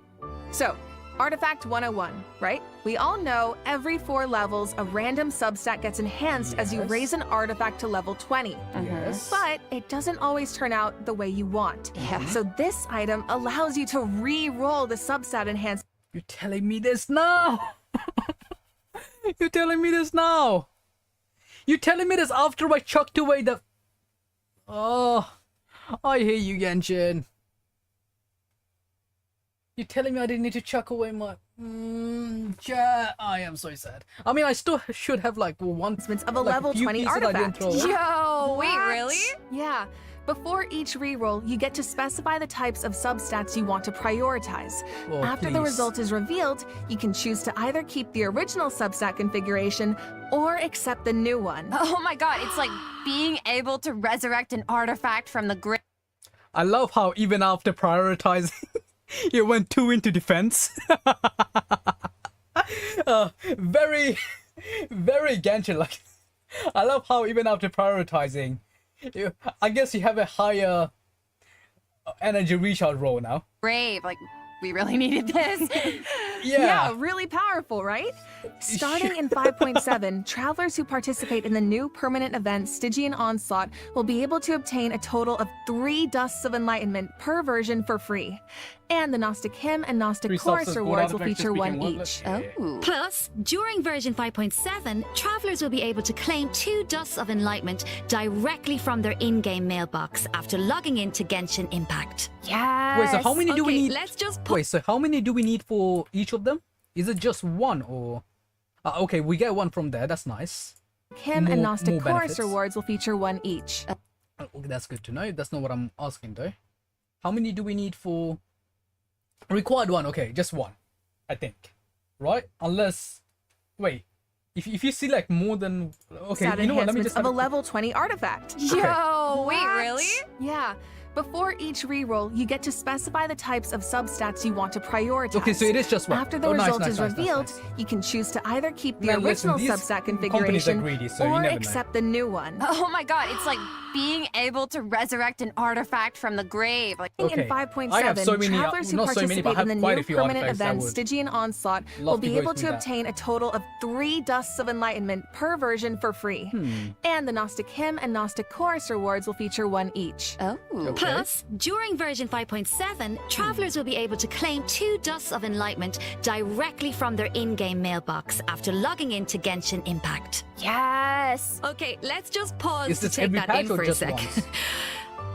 So, Artifact 101, right? We all know every 4 levels, a random substat gets enhanced as you Yes. raise an artifact to level 20. Yes. But it doesn't always turn out the way you want. Yeah. So this item allows you to re-roll the substat enhancement. You're telling me this now? You're telling me this now? You're telling me this after I chucked away the... Oh, I hear you, Genshin. You're telling me I didn't need to chuck away my... I am so sad. I mean, I still should have like one... of a level few 20 pieces I didn't artifact. throw away. Yo, wait, What? really? Yeah. Before each reroll, you get to specify the types of substats you want to prioritize. Oh, After the please. result is revealed, you can choose to either keep the original substat configuration or accept the new one. Oh my god, it's like being able to resurrect an artifact from the grave. I love how even after prioritizing, you went 2 into defense. Very, very Genshin-like. I love how even after prioritizing, I guess you have a higher energy recharge roll now. Grave, like, we really needed this. Yeah, really powerful, right? Starting in 5.7, travelers who participate in the new permanent event Stygian Onslaught will be able to obtain a total of 3 Dusts of Enlightenment per version for free. And the Gnostic Hymn and Gnostic 3 Chorus substance rewards will artifacts feature just 1 became each. worthless. Oh. Plus, during version 5.7, travelers will be able to claim 2 Dusts of Enlightenment directly from their in-game mailbox after logging into Genshin Impact. Yes. Wait, so how many do we Okay, need? let's just Wait, so how many do we need for each of them? Is it just 1 or... okay, we get 1 from there. That's nice. Hymn and More Gnostic Chorus benefits. rewards will feature 1 each. Okay, that's good to know. That's not what I'm asking though. How many do we need for... Required 1, okay, just 1, I think. Right? Unless... Wait. If you select more than... Okay, Stat you know what? Let me enhancements just... of a have level 20 artifact. Yo, wait, What? really? Yeah. Before each reroll, you get to specify the types of substats you want to prioritize. Okay, so it is just 1. After the Oh, nice, result nice, is nice, nice, revealed, nice. you can choose to either keep the Man, listen, original these substat companies are configuration greedy, so you or never know. accept the new one. Oh my god, it's like being able to resurrect an artifact from the grave. Like, Okay, In 5.7, I have so many, travelers who not so many, but I participate have in the quite new a few permanent artifacts that event would Stygian Onslaught love will to be go able through to that. obtain a total of 3 Dusts of Enlightenment per version for free. And the Gnostic Hymn and Gnostic Chorus rewards will feature 1 each. oh. Plus, during version 5.7, travelers will be able to claim 2 Dusts of Enlightenment directly from their in-game mailbox after logging into Genshin Impact. Yes. Okay, let's just pause Is to this take every that patch in or for a just sec. once?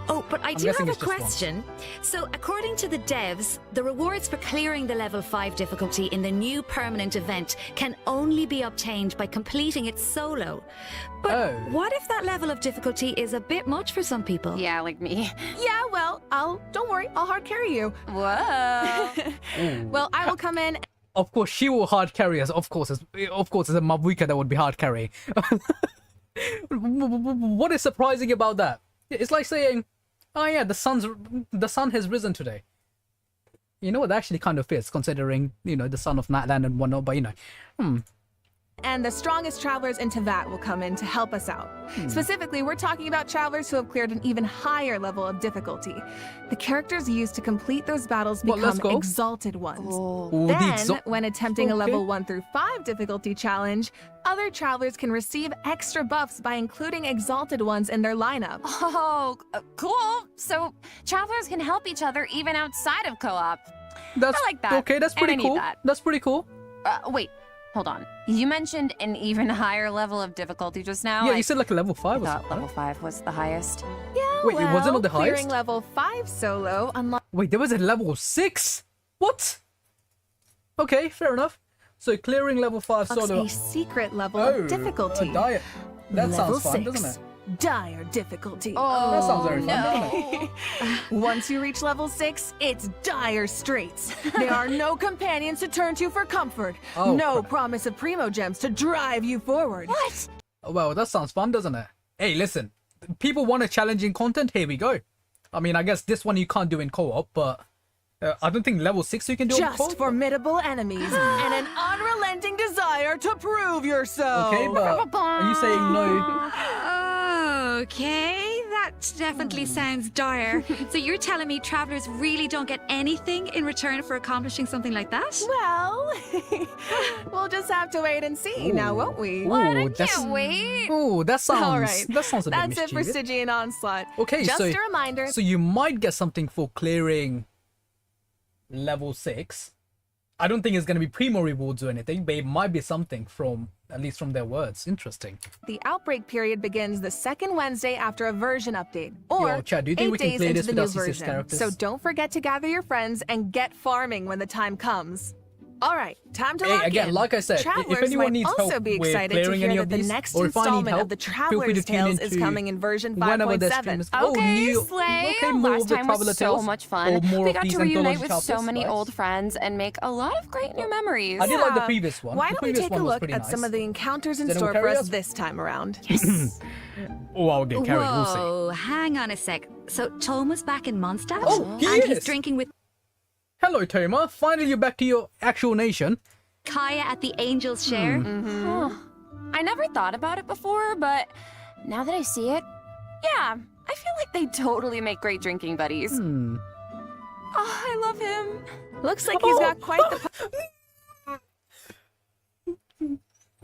Oh, but I do guessing have a it's just once. question. So, according to the devs, the rewards for clearing the level 5 difficulty in the new permanent event can only be obtained by completing it solo. But Oh. what if that level of difficulty is a bit much for some people? Yeah, like me. Yeah, well, don't worry, I'll hard carry you. Whoa. Well, I will come in. Of course, she will hard carry us. Of course, it's a Mabuika that would be hard carrying. What is surprising about that? It's like saying, "Oh yeah, the sun has risen today." You know what? That actually kind of fits, considering the son of Nightland and whatnot. But And the strongest travelers in Tevat will come in to help us out. Specifically, we're talking about travelers who have cleared an even higher level of difficulty. The characters used to complete those battles Well, let's become go. exalted ones. Ooh, Then, when attempting a Okay. level 1 through 5 difficulty challenge, other travelers can receive extra buffs by including exalted ones in their lineup. Oh, cool. So travelers can help each other even outside of co-op. that's I like that. okay. That's And I pretty need cool. that. That's pretty cool. Wait, hold on. You mentioned an even higher level of difficulty just now. Yeah, I you said like a level 5 or thought something. level 5 was the highest. Yeah, Wait, it wasn't on the clearing highest? level 5 solo unlocks Wait, there was a level 6. What? Okay, fair enough. So clearing level 5 solo. a secret level Oh, of difficulty. That level sounds fun, 6, doesn't it? dire difficulty. That sounds very fun, doesn't no. Once you reach level 6, it's dire straits. There are no companions to turn to for comfort. Oh, no crap. promise of primo gems to drive you forward. What? Well, that sounds fun, doesn't it? Hey, listen. People want a challenging content. Here we go. I mean, I guess this one you can't do in co-op, but I don't think level 6 you can do in co-op. Just formidable enemies and an unrelenting desire to prove yourself. Okay, but are you saying no? Okay, that definitely sounds dire. So you're telling me travelers really don't get anything in return for accomplishing something like that? Well, we'll just have to wait and see now, won't we? Ooh, Can't wait. Oh, that sounds. All right. That sounds a bit That's it for mischievous. Stygian Onslaught. Okay, just so a reminder. So you might get something for clearing level 6. I don't think it's going to be primo rewards or anything, but it might be something from, at least from their words. Interesting. The outbreak period begins the second Wednesday after a version update, or Yo, Chad, do you think 8 we can days play into this the new without C6 version. characters? So don't forget to gather your friends and get farming when the time comes. All right, time to Hey, lock again, in. like I said, Travelers if anyone might needs also help be with excited to clearing hear any that of the these, next or if I need installment help, of the feel free to Traveler's tune Tales is into coming in version whenever their stream 5.7. is. Oh, Okay, new, Slay. okay, more Last of the time Traveler was so Tales, much or fun. more We of got these to reunite anthology with so chapters, many right? old friends and make a lot of great new memories. I did like the Yeah. previous one. Why The don't we previous take one a was look pretty at nice. some of the encounters in Then it store will for carry us us? this time around? Oh, I'll get carried. We'll see. Whoa, hang on a sec. So Toma's back in Mondstadt? Oh, he and is. he's drinking with Hello, Toma. Finally, you're back to your actual nation. Kaya at the Angel's Share. I never thought about it before, but now that I see it, yeah, I feel like they totally make great drinking buddies. Hmm. Oh, I love him. Looks like he's got quite the...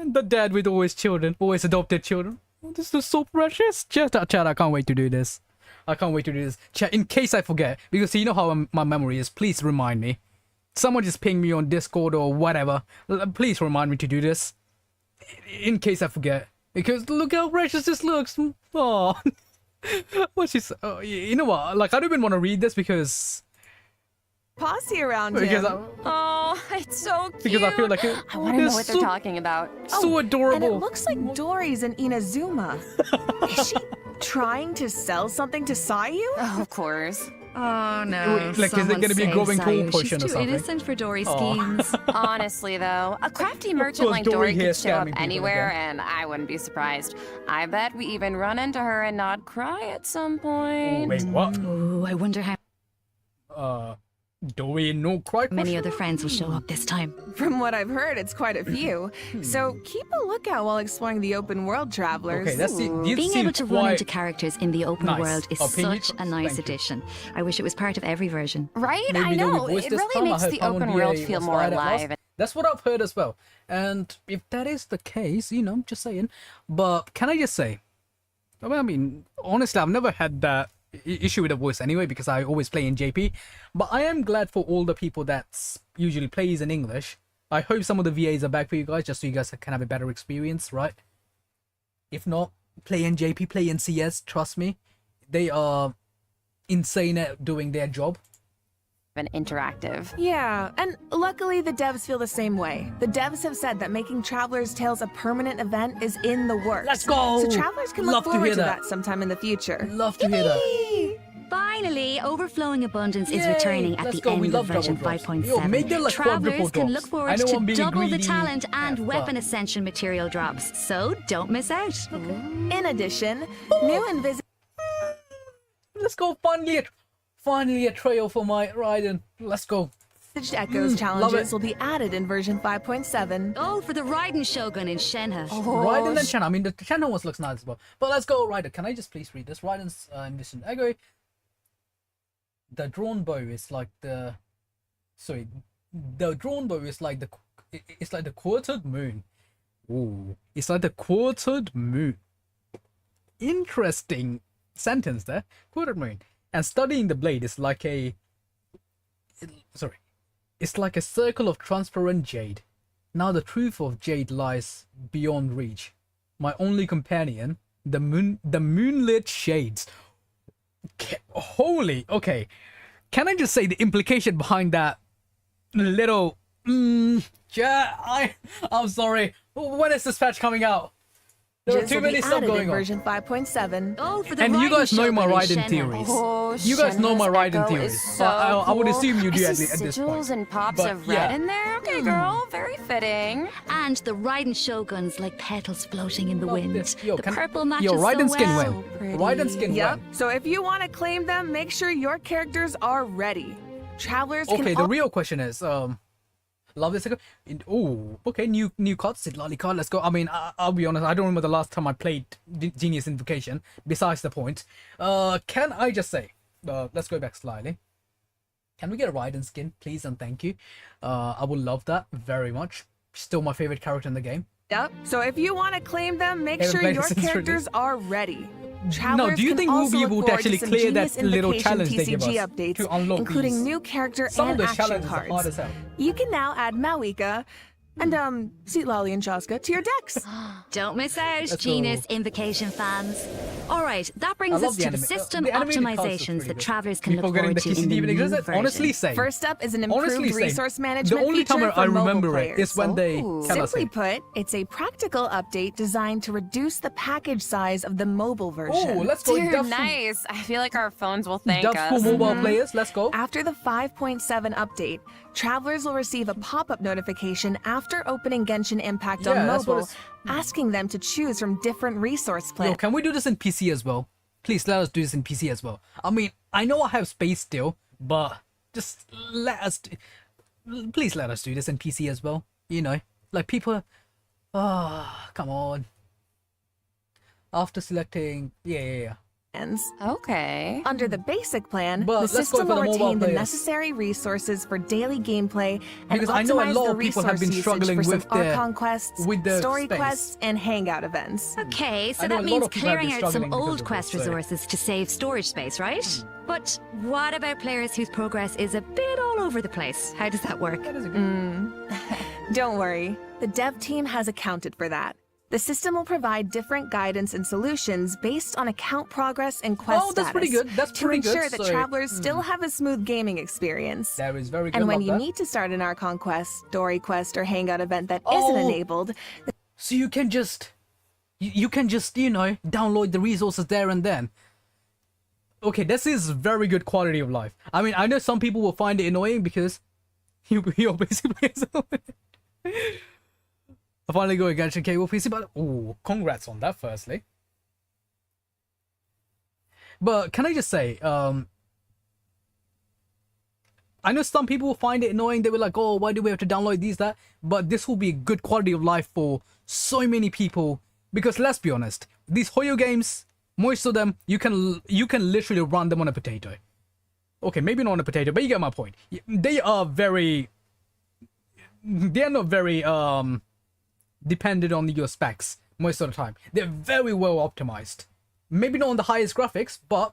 The dad with always children, always adopted children. Oh, this is so precious. Chat, I can't wait to do this. I can't wait to do this. Chat, in case I forget, because you know how my memory is, please remind me. Someone just ping me on Discord or whatever. Please remind me to do this. In case I forget. Because look how precious this looks. Oh. What's she say? Oh, you know what? Like, I don't even want to read this because... posse around Because him. Oh, it's so cute. Because I feel like I want to know what they're talking about. So And adorable. it looks like Dory's in Inazuma. Is she trying to sell something to Sayu? Oh, of course. Oh no. Like, is it gonna be a growing cool potion She's or too something? innocent for Dory's Aw. schemes. Honestly, though, a crafty merchant course, like Dory Dory here could show up scamming people anywhere, again. and I wouldn't be surprised. I bet we even run into her and not cry at some Oh, point. wait, what? Oh, I wonder how Do we no cry? many other friends will show up this time. From what I've heard, it's quite a few. So keep a lookout while exploring the open world, travelers. Okay, that's it. These Being seem able to run quite- into characters in the open Nice. world is Opinion? such a nice Thank you. addition. I wish it was part of every version. Right? Maybe I they'll know. revoice It this really time. I makes hope the Paimon open world BA feel was more right at last. alive. That's what I've heard as well. And if that is the case, you know, I'm just saying. But can I just say, I mean, honestly, I've never had that issue with the voice anyway because I always play in JP. But I am glad for all the people that usually plays in English. I hope some of the VAs are back for you guys just so you guys can have a better experience, right? If not, play in JP, play in CS, trust me. They are insane at doing their job. And interactive. Yeah, and luckily the devs feel the same way. The devs have said that making Traveler's Tales a permanent event is in the works. Let's go! So travelers can Love look to forward hear to that. that sometime in the future. Love to hear that. Finally, Overflowing Abundance is Yay! returning at Let's the go. We end love of version double drops. 5.7. Yo, make them like Travelers quadruple can drops. look I forward know to I'm being double the greedy. talent and Yeah, weapon but- ascension material drops, so don't miss out. In addition, new invisible Let's go. Finally a trail for my Raiden. Let's go. Echoes love challenges it. will be added in version 5.7. Oh, for the Raiden Shogun in Shenhe. Raiden and Shenhe. I mean, the Shenhe one looks nice as well. But let's go, Raiden. Can I just please read this? Raiden's Mission Echo. The drawn bow is like the... Sorry. The drawn bow is like the... It's like the quartered moon. Ooh. It's like the quartered moon. Interesting sentence there. Quartered moon. And studying the blade is like a... Sorry. It's like a circle of transparent jade. Now the truth of jade lies beyond reach. My only companion, the moonlit shades. Holy, okay. Can I just say the implication behind that little... I'm sorry. When is this patch coming out? There are changes too will be many stuff added going in on. version 5.7. Oh, for the And you Raiden guys know my Shogun in Raiden Shenmue. theories. Oh, You guys know my Shenmue's Raiden echo theories. is So I would cool. assume you do I at, see at this sigils point. and pops But, of yeah. red in there. Okay, girl, very fitting. And the Raiden Shoguns like petals floating in the Love wind. this. Yo, the can- purple matches Yo, Raiden so skin well. win. Pretty. Raiden skin Yep. win. So if you want to claim them, make sure your characters are ready. Travelers can Okay, the real question is, love this. Oh, okay, new cards, Lolly card. Let's go. I mean, I'll be honest. I don't remember the last time I played Genius Invocation. Besides the point, can I just say, let's go back slightly. Can we get a Raiden skin, please and thank you? I would love that very much. Still my favorite character in the game. Yep. So if you want to claim them, make Haven't sure played it your since characters release. are ready. No, Travelers do you can think we'll also be look able to forward actually some clear that Genius little Invocation challenge they give TCG us updates, to unlock including these? new character Some of and the action challenges are hard cards. as hell. You can now add Malika and Seat Lolly and Chaska to your decks. Don't miss out, Let's Genius go. Invocation fans. All right, that brings I us love the to the anime. system The animated cards look optimizations pretty that good. travelers can People look getting forward the to in TCD the even new existed. version. Honestly, same. First up is an Honestly, improved same. resource The management only feature time for I mobile remember players. it is when they Ooh. tell us Simply it. put, it's a practical update designed to reduce the package size of the mobile version. Oh, let's go. Dude, Dubs- nice. I feel like our phones will thank Dubs us. for mobile players. Let's go. After the 5.7 update, travelers will receive a pop-up notification after opening Genshin Impact Yeah, on that's what mobile, it's- asking them to choose from different resource Yo, plans. can we do this in PC as well? Please let us do this in PC as well. I mean, I know I have space still, but just let us. Please let us do this in PC as well. You know, like people. Come on. After selecting, yeah. Okay. Under the basic plan, But the let's go system for will the mobile retain the players. necessary resources for daily gameplay and Because I know a optimize lot the of people have resource been usage struggling for some with their- Archon quests, with the story space. quests, and hangout events. Okay, so I know a that lot means of people have been clearing out some struggling because old of quest this, so- resources to save storage space, right? But what about players whose progress is a bit all over the place? How does that work? That is a good. Don't worry, the dev team has accounted for that. The system will provide different guidance and solutions based on account progress and quest Oh, that's pretty status good. That's to pretty good, ensure that so- travelers still have a smooth gaming experience. That is very good. And when love you that. need to start an Archon quest, story quest, or hangout event that Oh. not enabled, So you can just, you can just, you know, download the resources there and then. Okay, this is very good quality of life. I mean, I know some people will find it annoying because you're basically. I finally go against a cable PC, but oh, congrats on that. Firstly, but can I just say, I know some people will find it annoying. They were like, "Oh, why do we have to download these that?" But this will be a good quality of life for so many people because let's be honest, these Hoyo games, most of them, you can literally run them on a potato. Okay, maybe not on a potato, but you get my point. They are not very dependent on your specs most of the time. They're very well optimized. Maybe not on the highest graphics, but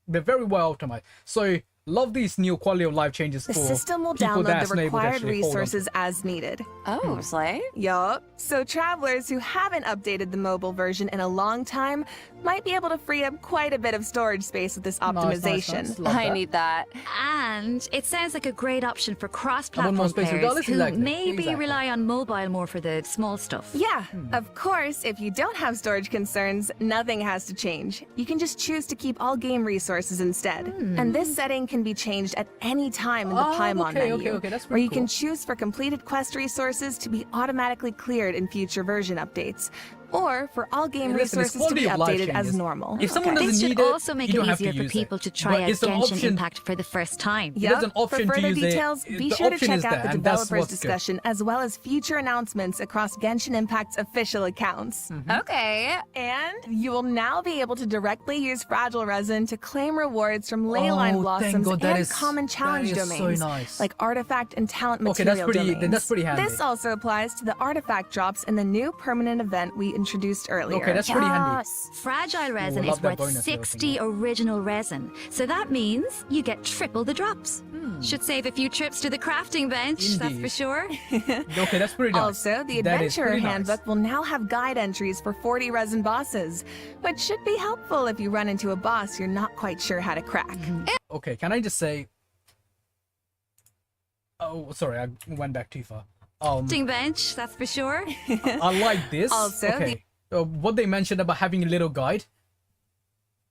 they're very well optimized. So love these new quality of life changes the for system will people download that's the not able to required actually hold on to resources as needed. Oh, Slay? Yup. So travelers who haven't updated the mobile version in a long time might be able to free up quite a bit of storage space with this optimization. Nice. Love I that. need that. And it sounds like a great option for I want more cross-platform space players regardless, who exactly. maybe Exactly. rely on mobile more for the small stuff. Yeah, of course, if you don't have storage concerns, nothing has to change. You can just choose to keep all game resources instead. And this setting can be changed at any time in the Oh, Paimon okay, menu, okay, that's where pretty you can cool. choose for completed quest resources to be automatically cleared in future version updates, or for all game Listen, it's resources to be quality of life updated as changes. normal. If someone This doesn't should need it, also make you it don't have easier to for use people it. to try But out it's an Genshin option. Impact for the first time. Yep. There's an option For to further use it. details, The be sure to option check is out there, the and that's developers what's good. discussion as well as future announcements across Genshin Impact's official accounts. Okay. And you will now be able to directly use fragile resin to claim rewards from leyline Oh, thank blossoms God, that and is- common that challenge is so domains, nice. like artifact and talent Okay, that's material pretty- domains. that's pretty handy. This also applies to the artifact drops in the new permanent event we introduced earlier. Okay, that's pretty handy. Yes. Fragile resin love is that worth bonus little 60 original resin, so that means you get triple the drops. Should save a few trips to the crafting bench, that's for Indeed. sure. Okay, that's pretty nice. Also, the That is Adventurer pretty nice. Handbook will now have guide entries for 40 resin bosses, which should be helpful if you run into a boss you're not quite sure how to crack. Okay, can I just say? Oh, sorry, I went back too far. Crafting bench, that's for sure. I like this. Also, okay. what they mentioned about having a little guide,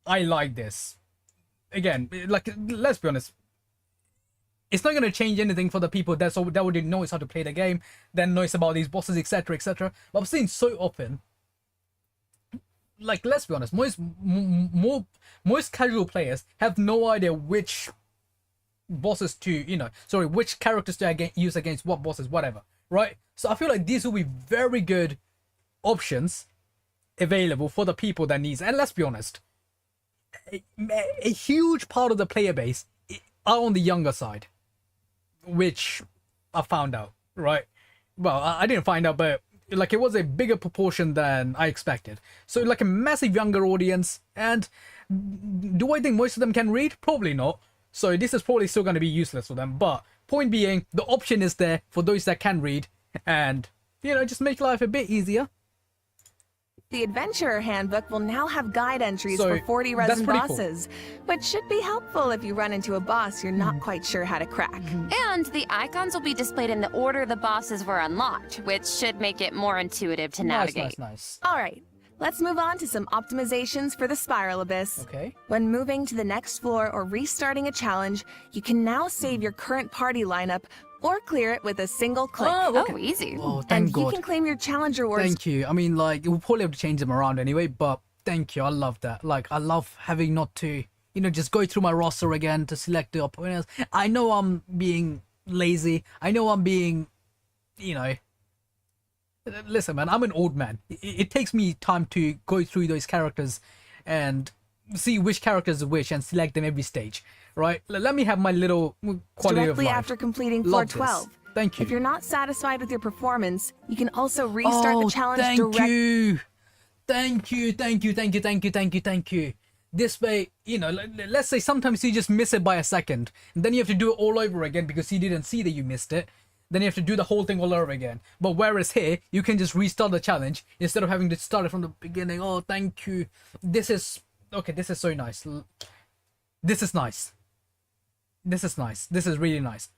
I like this. Again, like, let's be honest, it's not going to change anything for the people that already knows how to play the game, then knows about these bosses, etc., etc. But I've seen so often, like, let's be honest, most casual players have no idea which bosses to, which characters to use against what bosses, whatever, right? So I feel like these will be very good options available for the people that needs. And let's be honest, a huge part of the player base are on the younger side, which I found out, right? Well, I didn't find out, but like, it was a bigger proportion than I expected. So like a massive younger audience. And do I think most of them can read? Probably not. So this is probably still going to be useless for them. But point being, the option is there for those that can read, and just make life a bit easier. The Adventurer Handbook will now have guide entries So, for 40 that's resin pretty cool. bosses, which should be helpful if you run into a boss you're not quite sure how to crack. And the icons will be displayed in the order the bosses were unlocked, which should make it more intuitive to navigate. Nice. All right, let's move on to some optimizations for the Spiral Abyss. Okay. When moving to the next floor or restarting a challenge, you can now save your current party lineup or clear it with a single click. Oh, easy. Oh, thank and God. you can claim your challenge rewards. Thank you. I mean, like, we'll probably have to change them around anyway, but thank you. I love that. Like, I love having not to, just go through my roster again to select the opponents. I know I'm being lazy. I know I'm being, listen, man, I'm an old man. It takes me time to go through those characters and see which characters are which and select them every stage, right? Let me have my little quality of Directly life. after completing floor Love this. 12. Thank you. If you're not satisfied with your performance, you can also restart the challenge Thank you. This way, let's say sometimes you just miss it by a second, and then you have to do it all over again because you didn't see that you missed it. Then you have to do the whole thing all over again. But whereas here, you can just restart the challenge instead of having to start it from the beginning. Oh, thank you. This is so nice. This is nice. This is really nice.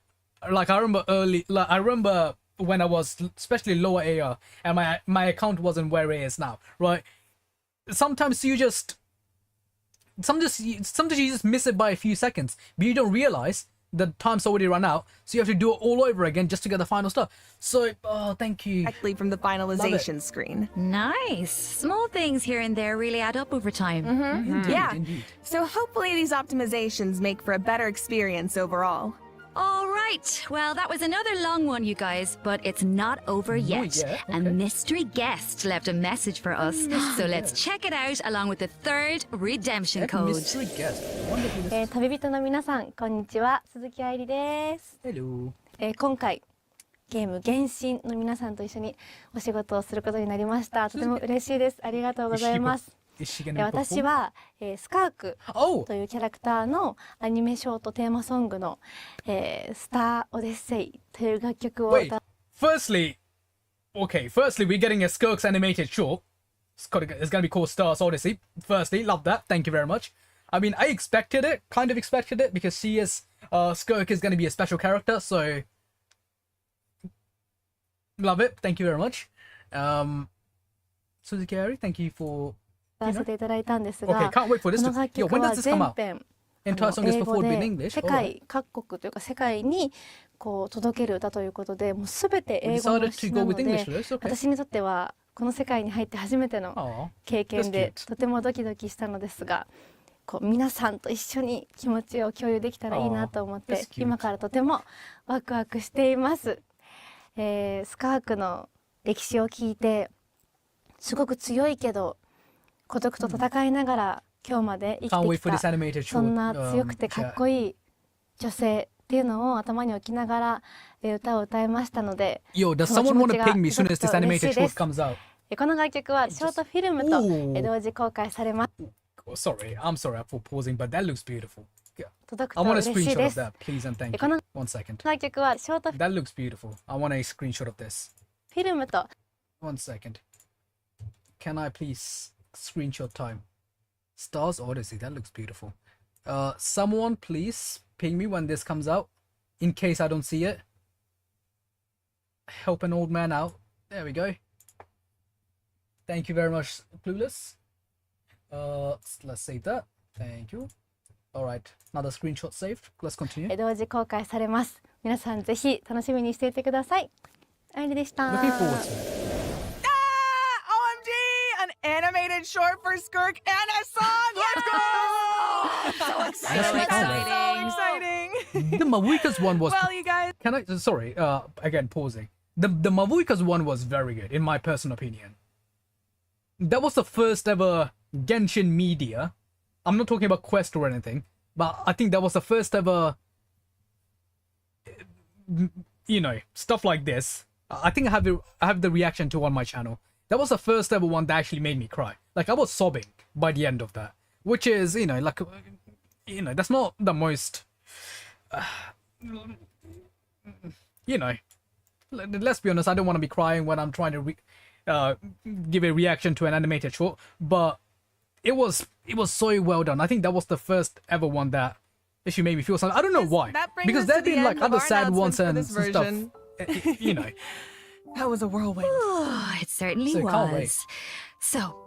Like, I remember when I was especially lower AR and my account wasn't where it is now, right? Sometimes you just miss it by a few seconds, but you don't realize the time's already run out, so you have to do it all over again just to get the final stuff. So, thank you. directly from the finalization screen. Nice. Small things here and there really add up over time. Indeed. So hopefully these optimizations make for a better experience overall. All right. Well, that was another long one, you guys, but it's not over yet. yet, A okay. mystery guest left a message for us, so let's check it out along with the third redemption code. Mystery guest. Wonderful. 旅人の皆さんこんにちは、鈴木愛理です、 Hello. 今回ゲーム原神の皆さんと一緒にお仕事をすることになりました。とても嬉しいです。ありがとうございます。 Is she gonna 私は、スカーク Oh! というキャラクターのアニメショートテーマソングの、スターオデッセイという楽曲を Wait. Firstly, we're getting a Skirks animated short. It's gonna be called Stars Odyssey. Firstly, love that. Thank you very much. I mean, I kind of expected it, because she is, Skirk is gonna be a special character, so love it. Thank you very much. Suzuki Ari, thank you for. 歌わせていただいたんです Okay, が、 can't wait for this こ to. の楽 Yo, 曲 when は does this 全 come out? 編 Entire song is 英 before 語 it be in で English. 世 Alright. 界各国というか世界にこう届ける歌ということで、もうすべて We 英語の decided 詩 to な go の with で English for this. Okay. 私にとってはこの世界に入って初めての Aw. 経験で That's cute. とてもドキドキしたのですが、こう皆さんと一緒に気持ちを共有できたらいいなと思っ That's て cute. 今からとてもワクワクしています。スカークの歴史を聞いてすごく強いけど孤独と戦いながら今日まで生 Can't き wait てき for this た animated そ short. んな強くてかっこいい女性っていうのを頭に置きながら歌を歌いましたので、 Yo, does その someone 気 want 持 to ちが ping me as soon as this 届くと嬉し animated いで short す。 comes out? この楽曲はショートフィルムと Ooh. 同時公開されます。 Oh, sorry, I'm sorry for pausing, but that looks beautiful. Yeah. 届く I と want a 嬉しい screenshot で of す。 that, please and thank こ you. の One second. 楽曲はショートフ That looks beautiful. I want a screenshot of this. ィルムと One second. Can I please screenshot time? Stars Odyssey, that looks beautiful. Someone please ping me when this comes out, in case I don't see it. Help an old man out. There we go. Thank you very much, Clueless. Let's save that. Thank you. Alright, another screenshot saved. Let's continue. 同時公開されます。皆さんぜひ楽しみにしていてください。ありでした。 Looking forward to it. OMG! An animated short for Skirk and a song! Let's go! So exciting. So exciting! The Mavuikas one was... Well, you guys... Can I... Sorry, again, pausing. The Mavuikas one was very good, in my personal opinion. That was the first ever Genshin media. I'm not talking about Quest or anything, but I think that was the first ever... You know, stuff like this. I think I have the reaction to on my channel. That was the first ever one that actually made me cry. Like, I was sobbing by the end of that. Which is, you know, like... You know, that's not the most... you know... Let's be honest, I don't want to be crying when I'm trying to give a reaction to an animated short, but it was so well done. I think that was the first ever one that actually made me feel something. I don't know why, because there have been like other sad ones and stuff. You know, that was a whirlwind. It certainly So can't wait. was. So,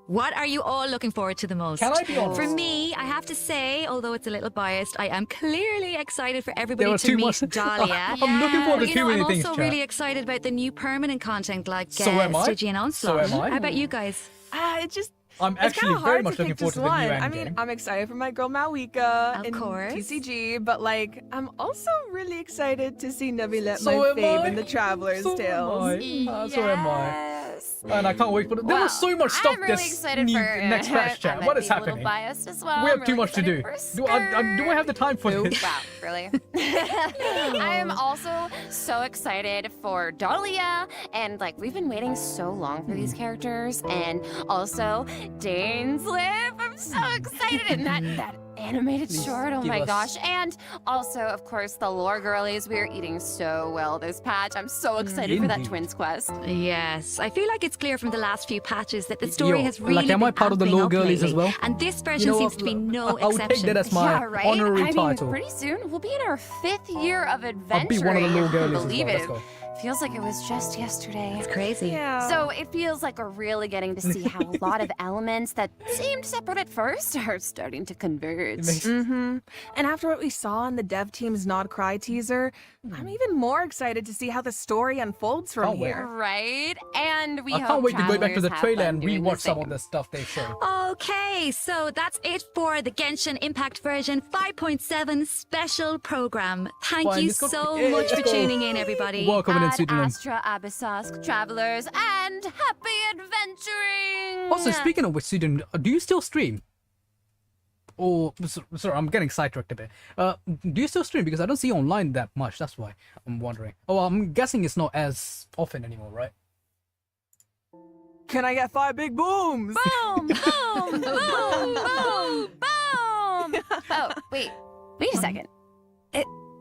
what are you all looking forward to the most? Can I be honest? For me, I have to say, although it's a little biased, I am clearly excited for everybody There are to too meet much. Dahlia. I'm looking forward to You too know, many I'm things, also chat. really excited about the new permanent content like So am I. Stygian So Onslaught. am I. How about you guys? It just... I'm It's actually kinda very hard much to looking pick forward just to the new one. end I mean, game. I'm excited for my girl Malwika Of in course. TCG, but like, I'm also really excited to see Nabila, So my am fave I. in the Traveler's So am Tales. I. So am I. Yes. And I can't wait for it. There was so much stuff I'm really this excited new, for next batch I chat. might What be is a little happening? biased as well. We have I'm too really much to do. excited Do for I have the time for Skirk. this? Wow, really? I am also so excited for Dahlia, and like we've been waiting so long for these characters, and also Dane's Lip. I'm so excited, and that animated Please short. Oh give my us- gosh! And also, of course, the lore girlies. We are eating so well this patch. I'm so excited for that Indeed. Twins quest. Yes, I feel like it's clear from the last few patches that the story Yo, has really like, am I been part of the amping lore up girlies as lately, well? and this version You know seems what? to be no I'll take exception. that as my Yeah, right? honorary I mean, title. pretty soon we'll be in our 5th year of adventure. I'll be one of the lore girlies as Believe well. it. Let's go. Feels like it was just yesterday. It's crazy. Yeah. So it feels like we're really getting to see how a lot of elements that seemed separate at first are starting to converge. Mm-hmm. And after what we saw in the dev team's Nod Cry teaser, I'm even more excited to see how the story unfolds from Can't wait. here. Right? And we I hope can't wait to go back to travelers the have trailer fun and doing rewatch some same. of the stuff they show. Okay, so that's it for the Genshin Impact version 5.7 special program. Thank Fine, you let's go. so Yeah, much for let's go. tuning in, everybody. Welcome in Ad Sweden. Astra Abyssos travelers and happy adventuring! Also, speaking of which, Sweden, do you still stream? Or sorry, I'm getting sidetracked a bit. Do you still stream? Because I don't see you online that much. That's why I'm wondering. Oh, I'm guessing it's not as often anymore, right? Can I get 5 big booms? Boom! Boom! Boom! Boom! Boom! Oh, wait a second.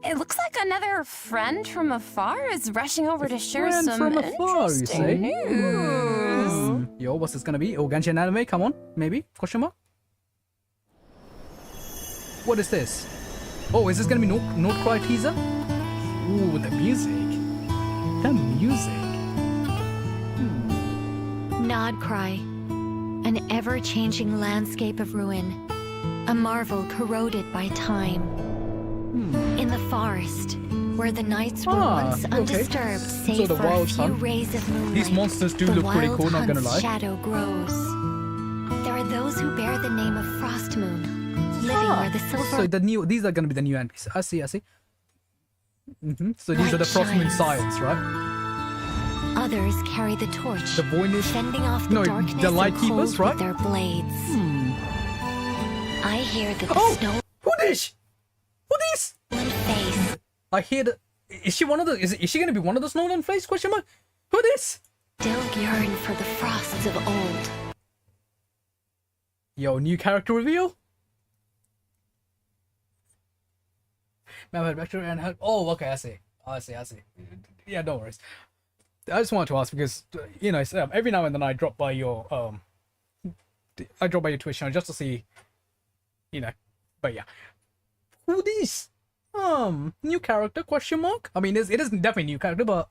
It looks like another friend from afar is rushing over to share Friend some from afar, you say? interesting news. Yo, what's this gonna be? Oh, Genshin anime? Come on, maybe? Question mark? What is this? Oh, is this gonna be Note Cry teaser? Ooh, the music. The music. Nod Cry, an ever-changing landscape of ruin, a marvel corroded by time. In the forest, where the nights were once okay. undisturbed save the for a wild few hunt. rays of moonlight, These monsters do the look pretty wild cool, not gonna hunt's lie. shadow grows. There are those who bear the name of Frost Moon, living where the silver So these are gonna be the new enemies. I see. So these are the Light Frost Moon shines. Science, right? others carry the torch, The Voynich. fending off the No, darkness the Light and Keepers, cold right? with their blades. I hear that the Oh! snow Who this? Who this? face I hear that. Is she one of the? Is she gonna be one of the Snowland Face? Question mark. Who this? still yearn for the frosts of old. Yo, new character reveal. And oh, okay, I see. Yeah, no worries. I just wanted to ask because you know every now and then I drop by your Twitch channel just to see, you know. But yeah, who this? New character? Question mark. I mean, it is definitely new character, but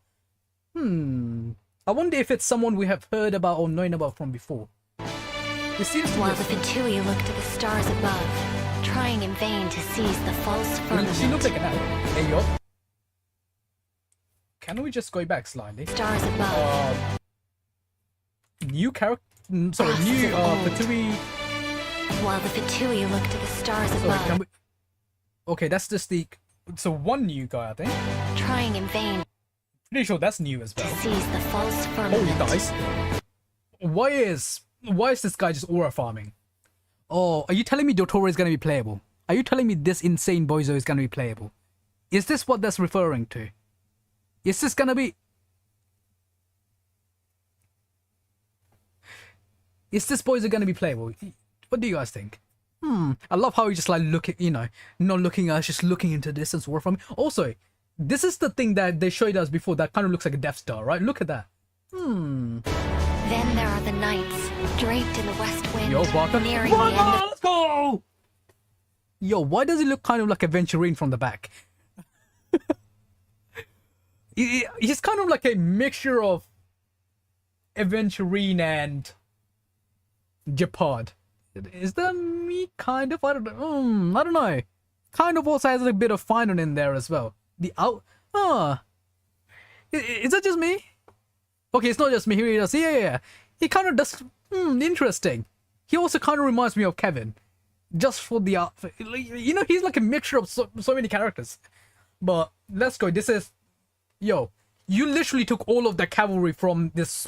I wonder if it's someone we have heard about or known about from before. It seems to While be the Fatui looked to the stars above, trying in vain to seize the false firmament. she looks like an apple. Hey, yo. Can we just go back slightly? Stars above. New character. Sorry, new Fatui. While the Fatui looked to the stars Sorry, above. can we? Okay, that's just the. So one new guy, I think. Trying in vain Pretty sure that's new as to well. seize the false Holy firmament. dice. Why is this guy just aura farming? Oh, are you telling me Dottore is gonna be playable? Are you telling me this insane bozo is gonna be playable? Is this what that's referring to? Is this gonna be? Is this bozo gonna be playable? What do you guys think? I love how he just like looking, not looking at us, just looking into the distance away from me. Also, this is the thing that they showed us before that kind of looks like a Death Star, right? Look at that. Then there are the knights, draped in the west wind, Yo, Barker. nearing the end of Let's go! Yo, why does he look kind of like a Venturine from the back? He's kind of like a mixture of Aventurine and Japad. Is that me? Kind of? I don't know. I don't know. Kind of also has a bit of Final in there as well. The out. Is that just me? Okay, it's not just me. Here he does. Yeah. He kind of does. Interesting. He also kind of reminds me of Kevin. Just for the outfit. He's like a mixture of so many characters. But let's go. This is. Yo, you literally took all of the cavalry from this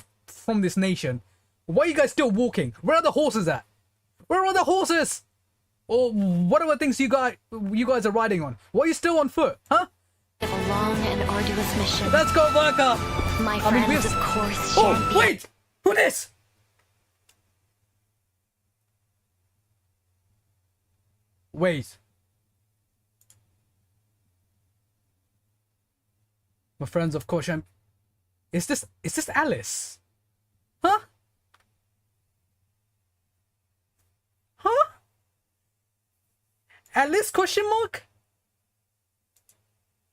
nation. Why are you guys still walking? Where are the horses at? Where are the horses? Or whatever things you guys are riding on? Why are you still on foot? Huh? a long and arduous mission. Let's go, Vodka! My friends, of course, champion. Oh, wait! Who this? Wait. My friends, of course, Is this Alice? Huh? Huh? Alice question mark?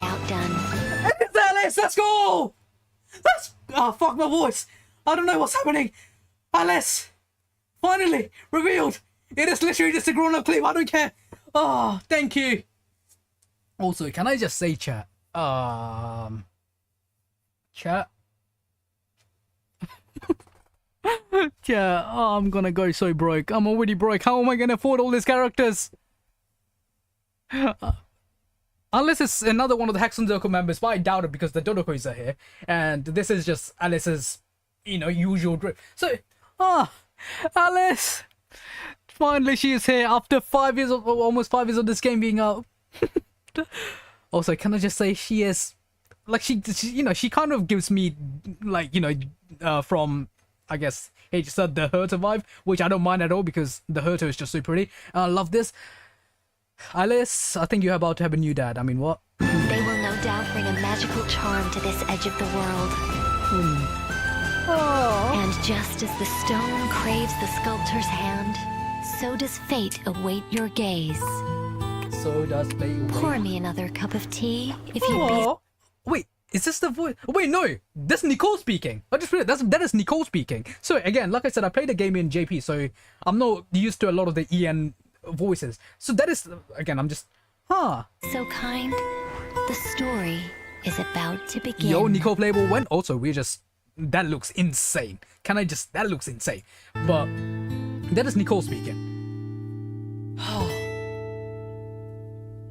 Outdone. It's Alice, let's go! Oh, fuck my voice. I don't know what's happening. Alice! Finally! Revealed! It is literally just a grown-up clip, I don't care. Oh, thank you. Also, can I just say, chat? Chat? Chat, I'm gonna go so broke. I'm already broke. How am I gonna afford all these characters? Unless it's another one of the Hexon Circle members, but I doubt it because the Dodokos are here. And this is just Alice's, usual drip. So, Alice! Finally she is here after 5 years almost 5 years of this game being out. Also, can I just say she is, like, she kind of gives me, like, from, I guess, H said the Herta vibe, which I don't mind at all because the Herta is just so pretty. I love this. Alice, I think you're about to have a new dad. I mean, what? They will no doubt bring a magical charm to this edge of the world. And just as the stone craves the sculptor's hand, so does fate await your gaze. So does fate. Pour me another cup of tea, if you'd be... Wait, is this the voice? Wait, no, that's Nicole speaking. I just realized that is Nicole speaking. So again, like I said, I played the game in JP, so I'm not used to a lot of the EN voices. So that is, again, I'm just, So kind. The story is about to begin. Yo, Nicole playable when? Also, that looks insane. That looks insane. But that is Nicole speaking.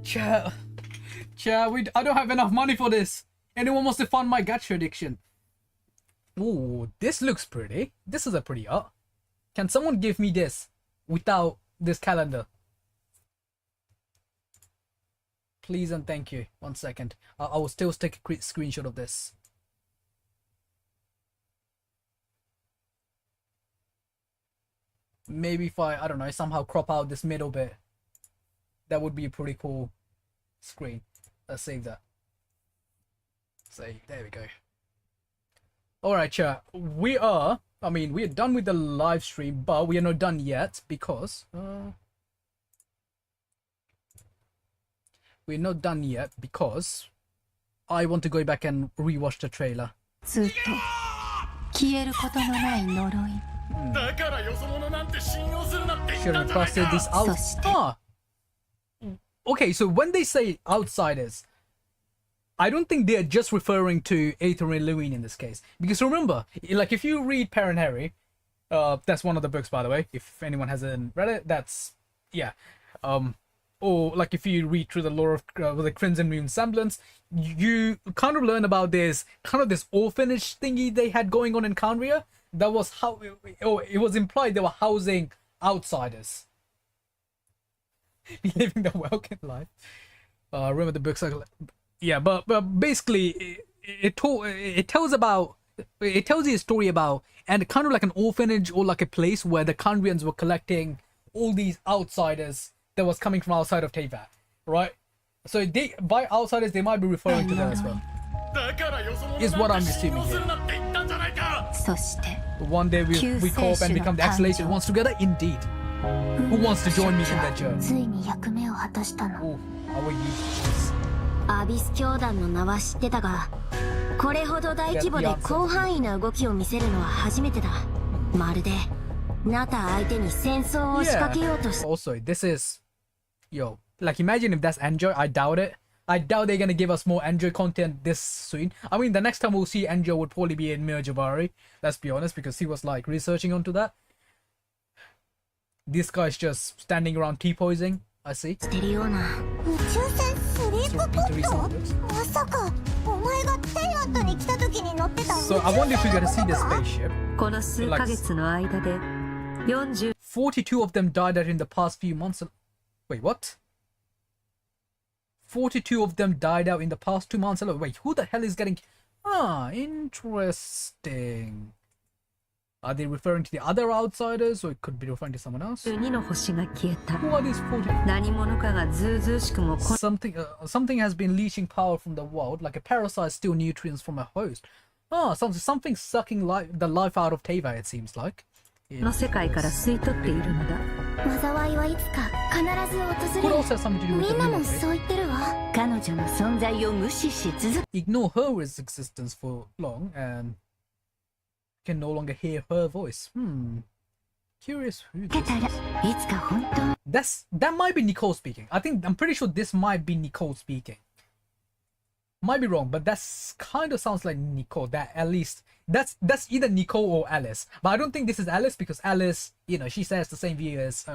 Chat, I don't have enough money for this. Anyone wants to fund my gacha addiction? Ooh, this looks pretty. This is a pretty art. Can someone give me this without this calendar? Please and thank you. 1 second. I will still take a quick screenshot of this. Maybe if I don't know, somehow crop out this middle bit. That would be a pretty cool screen. Let's save that. Save. There we go. Alright, chat. We are done with the live stream, but we are not done yet because we're not done yet because I want to go back and rewatch the trailer. 消えることのない呪い。Should have trusted these outs. Okay, so when they say outsiders, I don't think they're just referring to Aether and Luin in this case. Because remember, like if you read Parent Harry, that's one of the books, by the way. If anyone hasn't read it, that's yeah. Or like if you read through the lore of the Crimson Moon Semblance, you kind of learn about this orphanage thingy they had going on in Kandria. That was how it was implied they were housing outsiders, living the welcome life. Remember the books? Yeah, but basically it tells you a story about, and kind of like an orphanage or like a place where the Kandrians were collecting all these outsiders that was coming from outside of Teyvat, right? So they, by outsiders, they might be referring to that as well. Is what I'm assuming here. One day we co-op and become the isolated ones together. Indeed. Who wants to join me in that journey? Oh, how are you? アビス教団の名は知ってたが、これほど大規模で広範囲な動きを見せるのは初めてだ。まるでナタ相手に戦争を仕掛けようとし。Also, this is, yo, like imagine if that's Enjoy. I doubt it. I doubt they're gonna give us more Enjoy content this soon. I mean, the next time we'll see Enjoy would probably be in Mir Jabari. Let's be honest, because he was like researching onto that. This guy's just standing around T-posing. I see. So I wonder if we're gonna see this spaceship. この数ヶ月の間で42 of them died out in the past few months. Wait, what? 42 of them died out in the past 2 months alone. Wait, who the hell is getting... Ah, interesting. Are they referring to the other outsiders, or it could be referring to someone else? 2の星が消えた。 Who are these 40? 何者かがずうずうしくも Something has been leeching power from the world, like a parasite steal nutrients from a host. Ah, something sucking the life out of Teyvat, it seems like. の世界から吸い取っているのだ。災いはいつか必ず訪 Could れ also have something to do る。 with みんな the もそう言ってるわ。彼女の存在を無視し続け。 Ignore her existence for long and can no longer hear her voice. Curious who this is. いつか本当。That might be Nicole speaking. I'm pretty sure this might be Nicole speaking. Might be wrong, but that's kind of sounds like Nicole. That at least that's either Nicole or Alice. But I don't think this is Alice, because Alice, you know, she says the same view as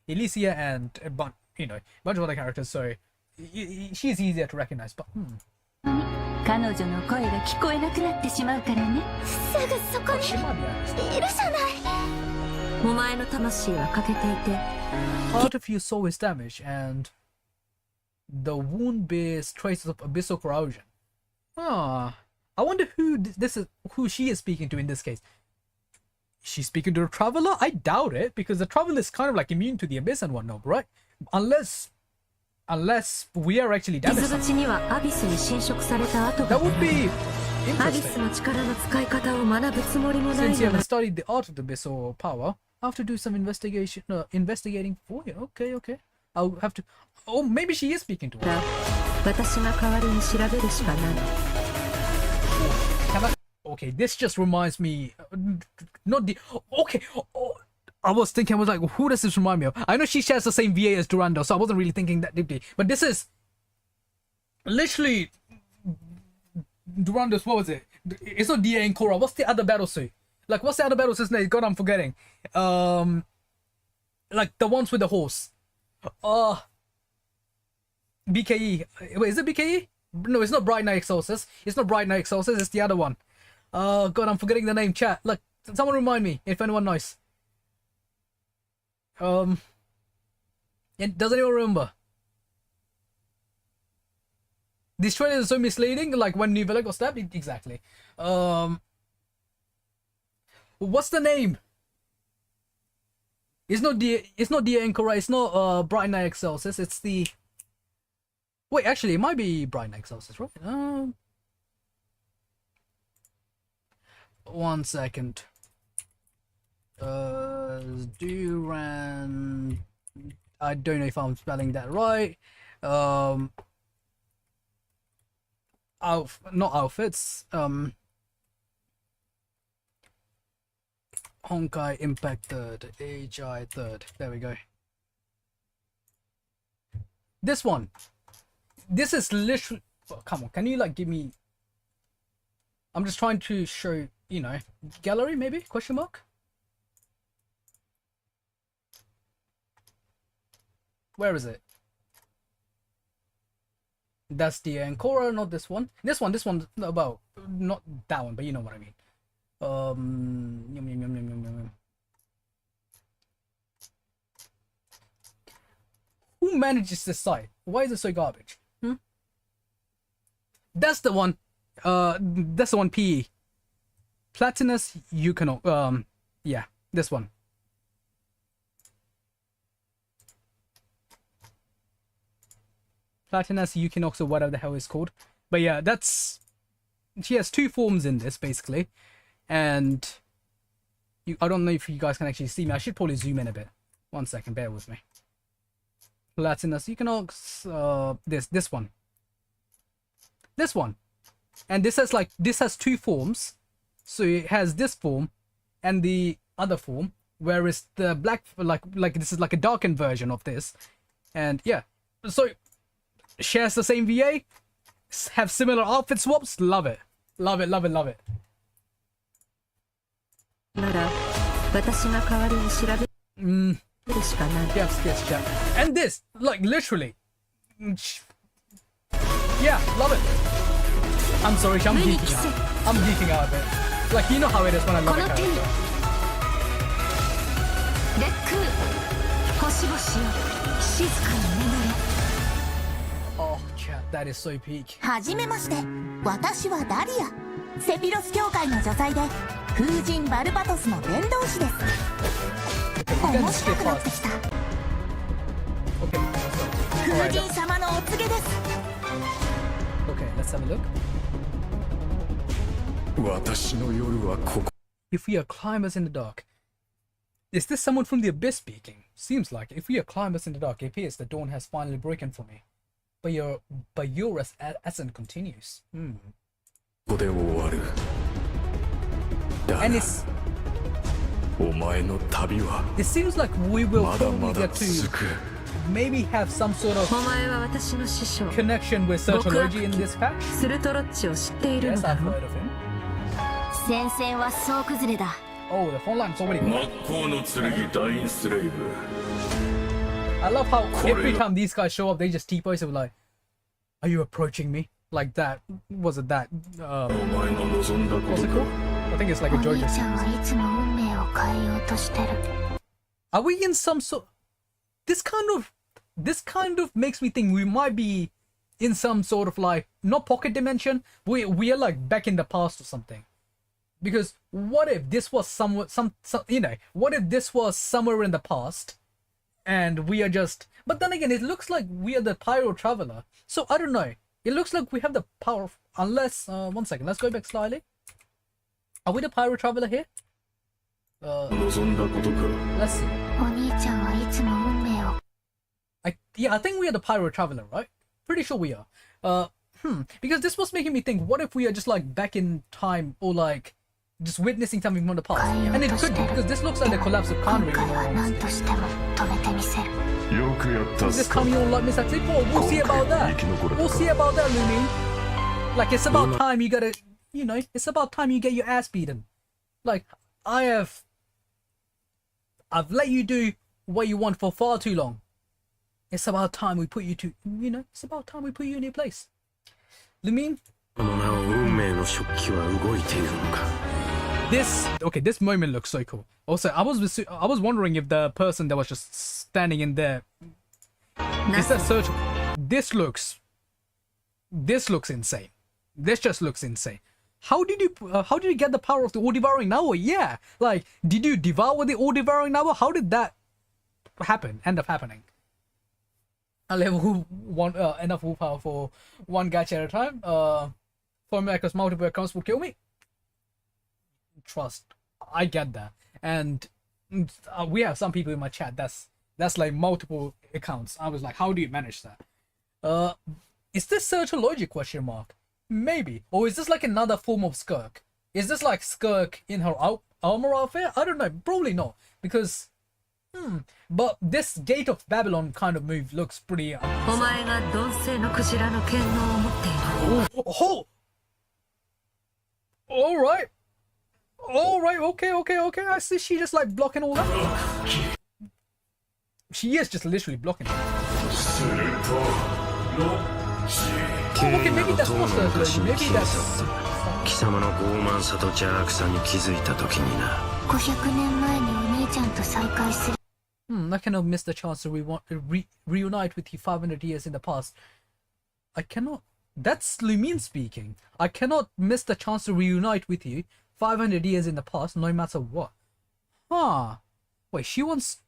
Elysia and a bunch of other characters. So she's easier to recognize. But 彼女の声が聞こえなくなってしまうからね。すぐそこに she might be Alice. いるじゃない。お前の魂は欠けていて。 Part of your soul is damaged, and the wound bears traces of abyssal corrosion. I wonder who she is speaking to in this case. Is she speaking to the Traveler? I doubt it, because the Traveler is kind of like immune to the abyss and whatnot, right? Unless we are actually damaged. 傷口にはアビスに侵食された跡が。 That would be アビス interesting. の力の使い方を学ぶつもりもない Since you の haven't だ。 studied the art of the abyssal power, I'll have to do some investigating for you. Okay. I'll have to. Oh, maybe she is speaking to her. 私が代わりに調べるしかない。 Okay, this just reminds me. Not the. Okay. I was thinking, I was like, who does this remind me of? I know she shares the same VA as Durando, so I wasn't really thinking that deeply. But this is literally Durando's. What was it? It's not DA and Korra. What's the other battle suit? Like, what's the other battle suit's name? God, I'm forgetting. Like the ones with the horse. BKE. Wait, is it BKE? No, it's not Bright Knight Exorcist. It's not Bright Knight Exorcist. It's the other one. God, I'm forgetting the name. Chat. Look, someone remind me if anyone knows. Does anyone remember? These trailers are so misleading. Like when Nivelle got stabbed. Exactly. What's the name? It's not Dia Korra. It's not Bright Knight Exorcist. It's the. Wait, actually, it might be Bright Knight Exorcist, right? 1 second. Duran. I don't know if I'm spelling that right. Not outfits. Honkai Impact third, HI third. There we go. This one. This is literally. Oh, come on, can you like give me? I'm just trying to show, you know, gallery maybe? Question mark. Where is it? That's the Ancora, not this one. This one, well, not that one, but you know what I mean. Yum, yum, yum, yum, yum, yum. Who manages this site? Why is it so garbage? That's the one. That's the one. PE. Platinus Yukino. Yeah, this one. Platinus Equinox or whatever the hell it's called. But yeah, that's... She has two forms in this, basically. And... I don't know if you guys can actually see me. I should probably zoom in a bit. 1 second, bear with me. Platinus Equinox... This one. This one. And this has like... This has two forms. So it has this form and the other form. Whereas the black... Like this is like a darkened version of this. And yeah. So... Shares the same VA, have similar outfit swaps. Love it, love it, love it, love it. Yes, chat. And this, like literally, yeah, love it. I'm sorry, I'm geeking out. I'm geeking out a bit. Like you know how it is when I love a character. Oh, chat, that is so peak. はじめまして、私はダリア。セピロス教会の女才で、風神バルバトスの伝道師です。面白くなってきた。風神様のお告げです。Okay, let's have a look. 私の夜はここ。If we are climbers in the dark. Is this someone from the abyss speaking? Seems like if we are climbers in the dark, it appears the dawn has finally broken for me. But your ascent continues. And it seems like we will probably get to maybe have some sort of connection with Sertology in this patch. Yes, I've heard of him. 戦線は総崩れだ。 Oh, the phone line's already. I love how every time these guys show up, they just T-pose and like, "Are you approaching me?" Like that. Was it that? What's it called? I think it's like a JoJo series. Are we in some sort? This kind of makes me think we might be in some sort of like not pocket dimension. We are like back in the past or something. Because what if this was some you know, what if this was somewhere in the past and we are just, but then again it looks like we are the Pyro Traveler, so I don't know, it looks like we have the power of, unless 1 second, let's go back slightly. Are we the Pyro Traveler here? Let's see. Yeah, I think we are the Pyro Traveler, right? Pretty sure we are. Because this was making me think, what if we are just like back in time, or like just witnessing something from the past? And it could be, because this looks like the collapse of Kanri. Is this coming on like Mr. Tipo? We'll see about that. We'll see about that, Lumi. Like, it's about time you gotta, you know, it's about time you get your ass beaten. Like, I've let you do what you want for far too long. It's about time we put you to, you know, it's about time we put you in your place. Lumin? This moment looks so cool. Also, I was wondering if the person that was just standing in there is that search. This looks insane. This just looks insane. How did you get the power of the all-devouring Nawa? Yeah, like, did you devour the all-devouring Nawa? How did that end up happening? I level one enough willpower for one gacha at a time. Formula because multiple accounts will kill me. Trust, I get that, and we have some people in my chat that's like multiple accounts. I was like, how do you manage that? Is this Sertology question mark? Maybe, or is this like another form of Skirk? Is this like Skirk in her armor outfit? I don't know. Probably not. Because, but this Gate of Babylon kind of move looks pretty. Oh! Alright. Alright, okay. I see she just like blocking all that. She is just literally blocking. Okay, maybe that's not the maybe that's... 貴様の傲慢さと邪悪さに気づいた時にな。500年前にお兄ちゃんと再会する。I cannot miss the chance to reunite with you 500 years in the past. I cannot... That's Lumin speaking. I cannot miss the chance to reunite with you 500 years in the past, no matter what. Huh. Wait, she wants...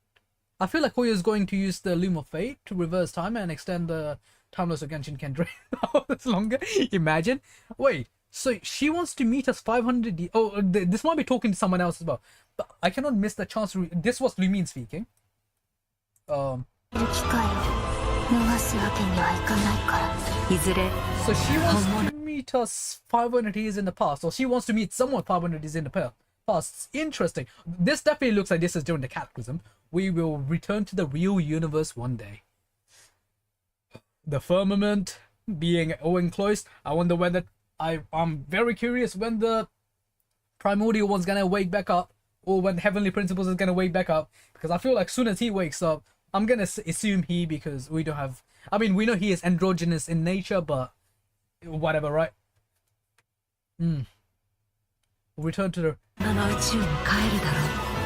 I feel like Hoyo's going to use the Loom of Fate to reverse time and extend the timeless of Genshin can drain hours longer. Imagine. Wait, so she wants to meet us 500... Oh, this might be talking to someone else as well. But I cannot miss the chance to... This was Lumin speaking. So she wants to meet us 500 years in the past, or she wants to meet someone 500 years in the past. Interesting. This definitely looks like this is during the Cataclysm. We will return to the real universe one day. The firmament being all enclosed. I wonder whether I'm very curious when the primordial one's gonna wake back up, or when the heavenly principles is gonna wake back up. Because I feel like soon as he wakes up, I'm gonna assume he, because we don't have... I mean, we know he is androgynous in nature, but whatever, right? Return to the...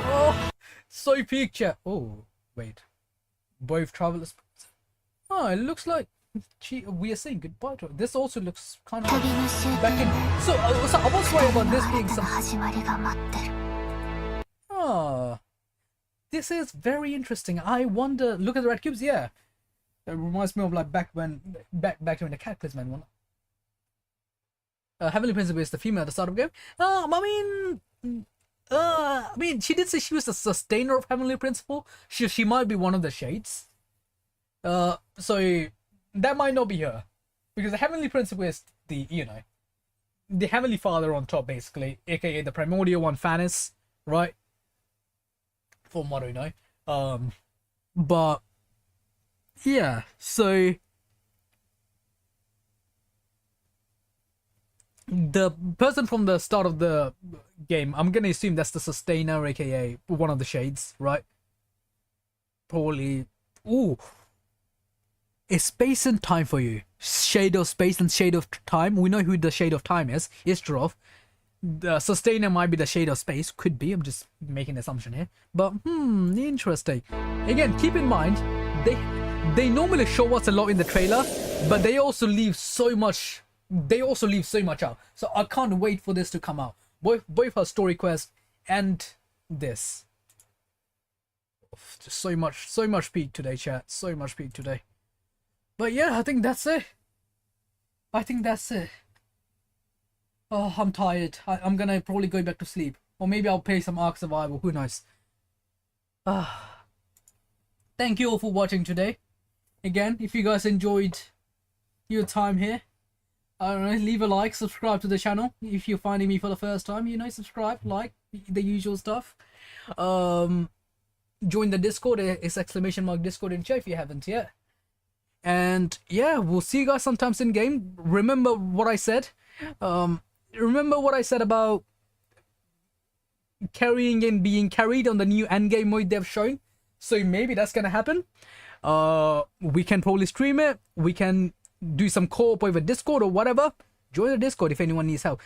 Oh, so picture. Oh, wait. Both travelers... Oh, it looks like we are saying goodbye to her. This also looks kind of like back in... So I was worried about this being some... Oh, this is very interesting. I wonder... Look at the red cubes, yeah. It reminds me of like back when the Cataclysm and whatnot. Heavenly Principle is the female at the start of the game. I mean, she did say she was the sustainer of Heavenly Principle. She might be one of the shades. So that might not be her, because the Heavenly Principle is the, you know, the Heavenly Father on top, basically, aka the primordial one, Fanis, right? From what I know. But yeah, so the person from the start of the game, I'm gonna assume that's the sustainer, aka one of the shades, right? Probably. Ooh, it's space and time for you. Shade of space and shade of time. We know who the shade of time is. Istroff. The sustainer might be the shade of space. Could be. I'm just making an assumption here. But interesting. Again, keep in mind, they normally show us a lot in the trailer, but they also leave so much. They also leave so much out. So I can't wait for this to come out. Both her story quest and this. Just so much peak today, chat. So much peak today. But yeah, I think that's it. Oh, I'm tired. I'm gonna probably go back to sleep. Or maybe I'll play some Ark Survival. Who knows? Thank you all for watching today. Again, if you guys enjoyed your time here, I don't know, leave a like, subscribe to the channel. If you're finding me for the first time, you know, subscribe, like, the usual stuff. Join the Discord. It's !Discord in chat if you haven't yet. And yeah, we'll see you guys sometimes in game. Remember what I said. Remember what I said about carrying and being carried on the new endgame mode they've shown. So maybe that's gonna happen. We can probably stream it. We can do some co-op over Discord or whatever. Join the Discord if anyone needs help.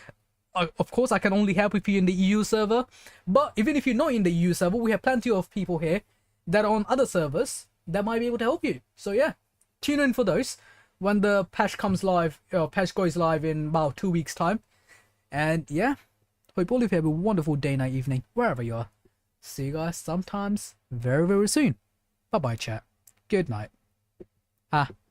Of course, I can only help if you're in the EU server. But even if you're not in the EU server, we have plenty of people here that are on other servers that might be able to help you. So yeah, tune in for those when the patch comes live. Patch goes live in about 2 weeks time. And yeah, hope all of you have a wonderful day, night, evening, wherever you are. See you guys sometimes very, very soon. Bye bye, chat. Good night.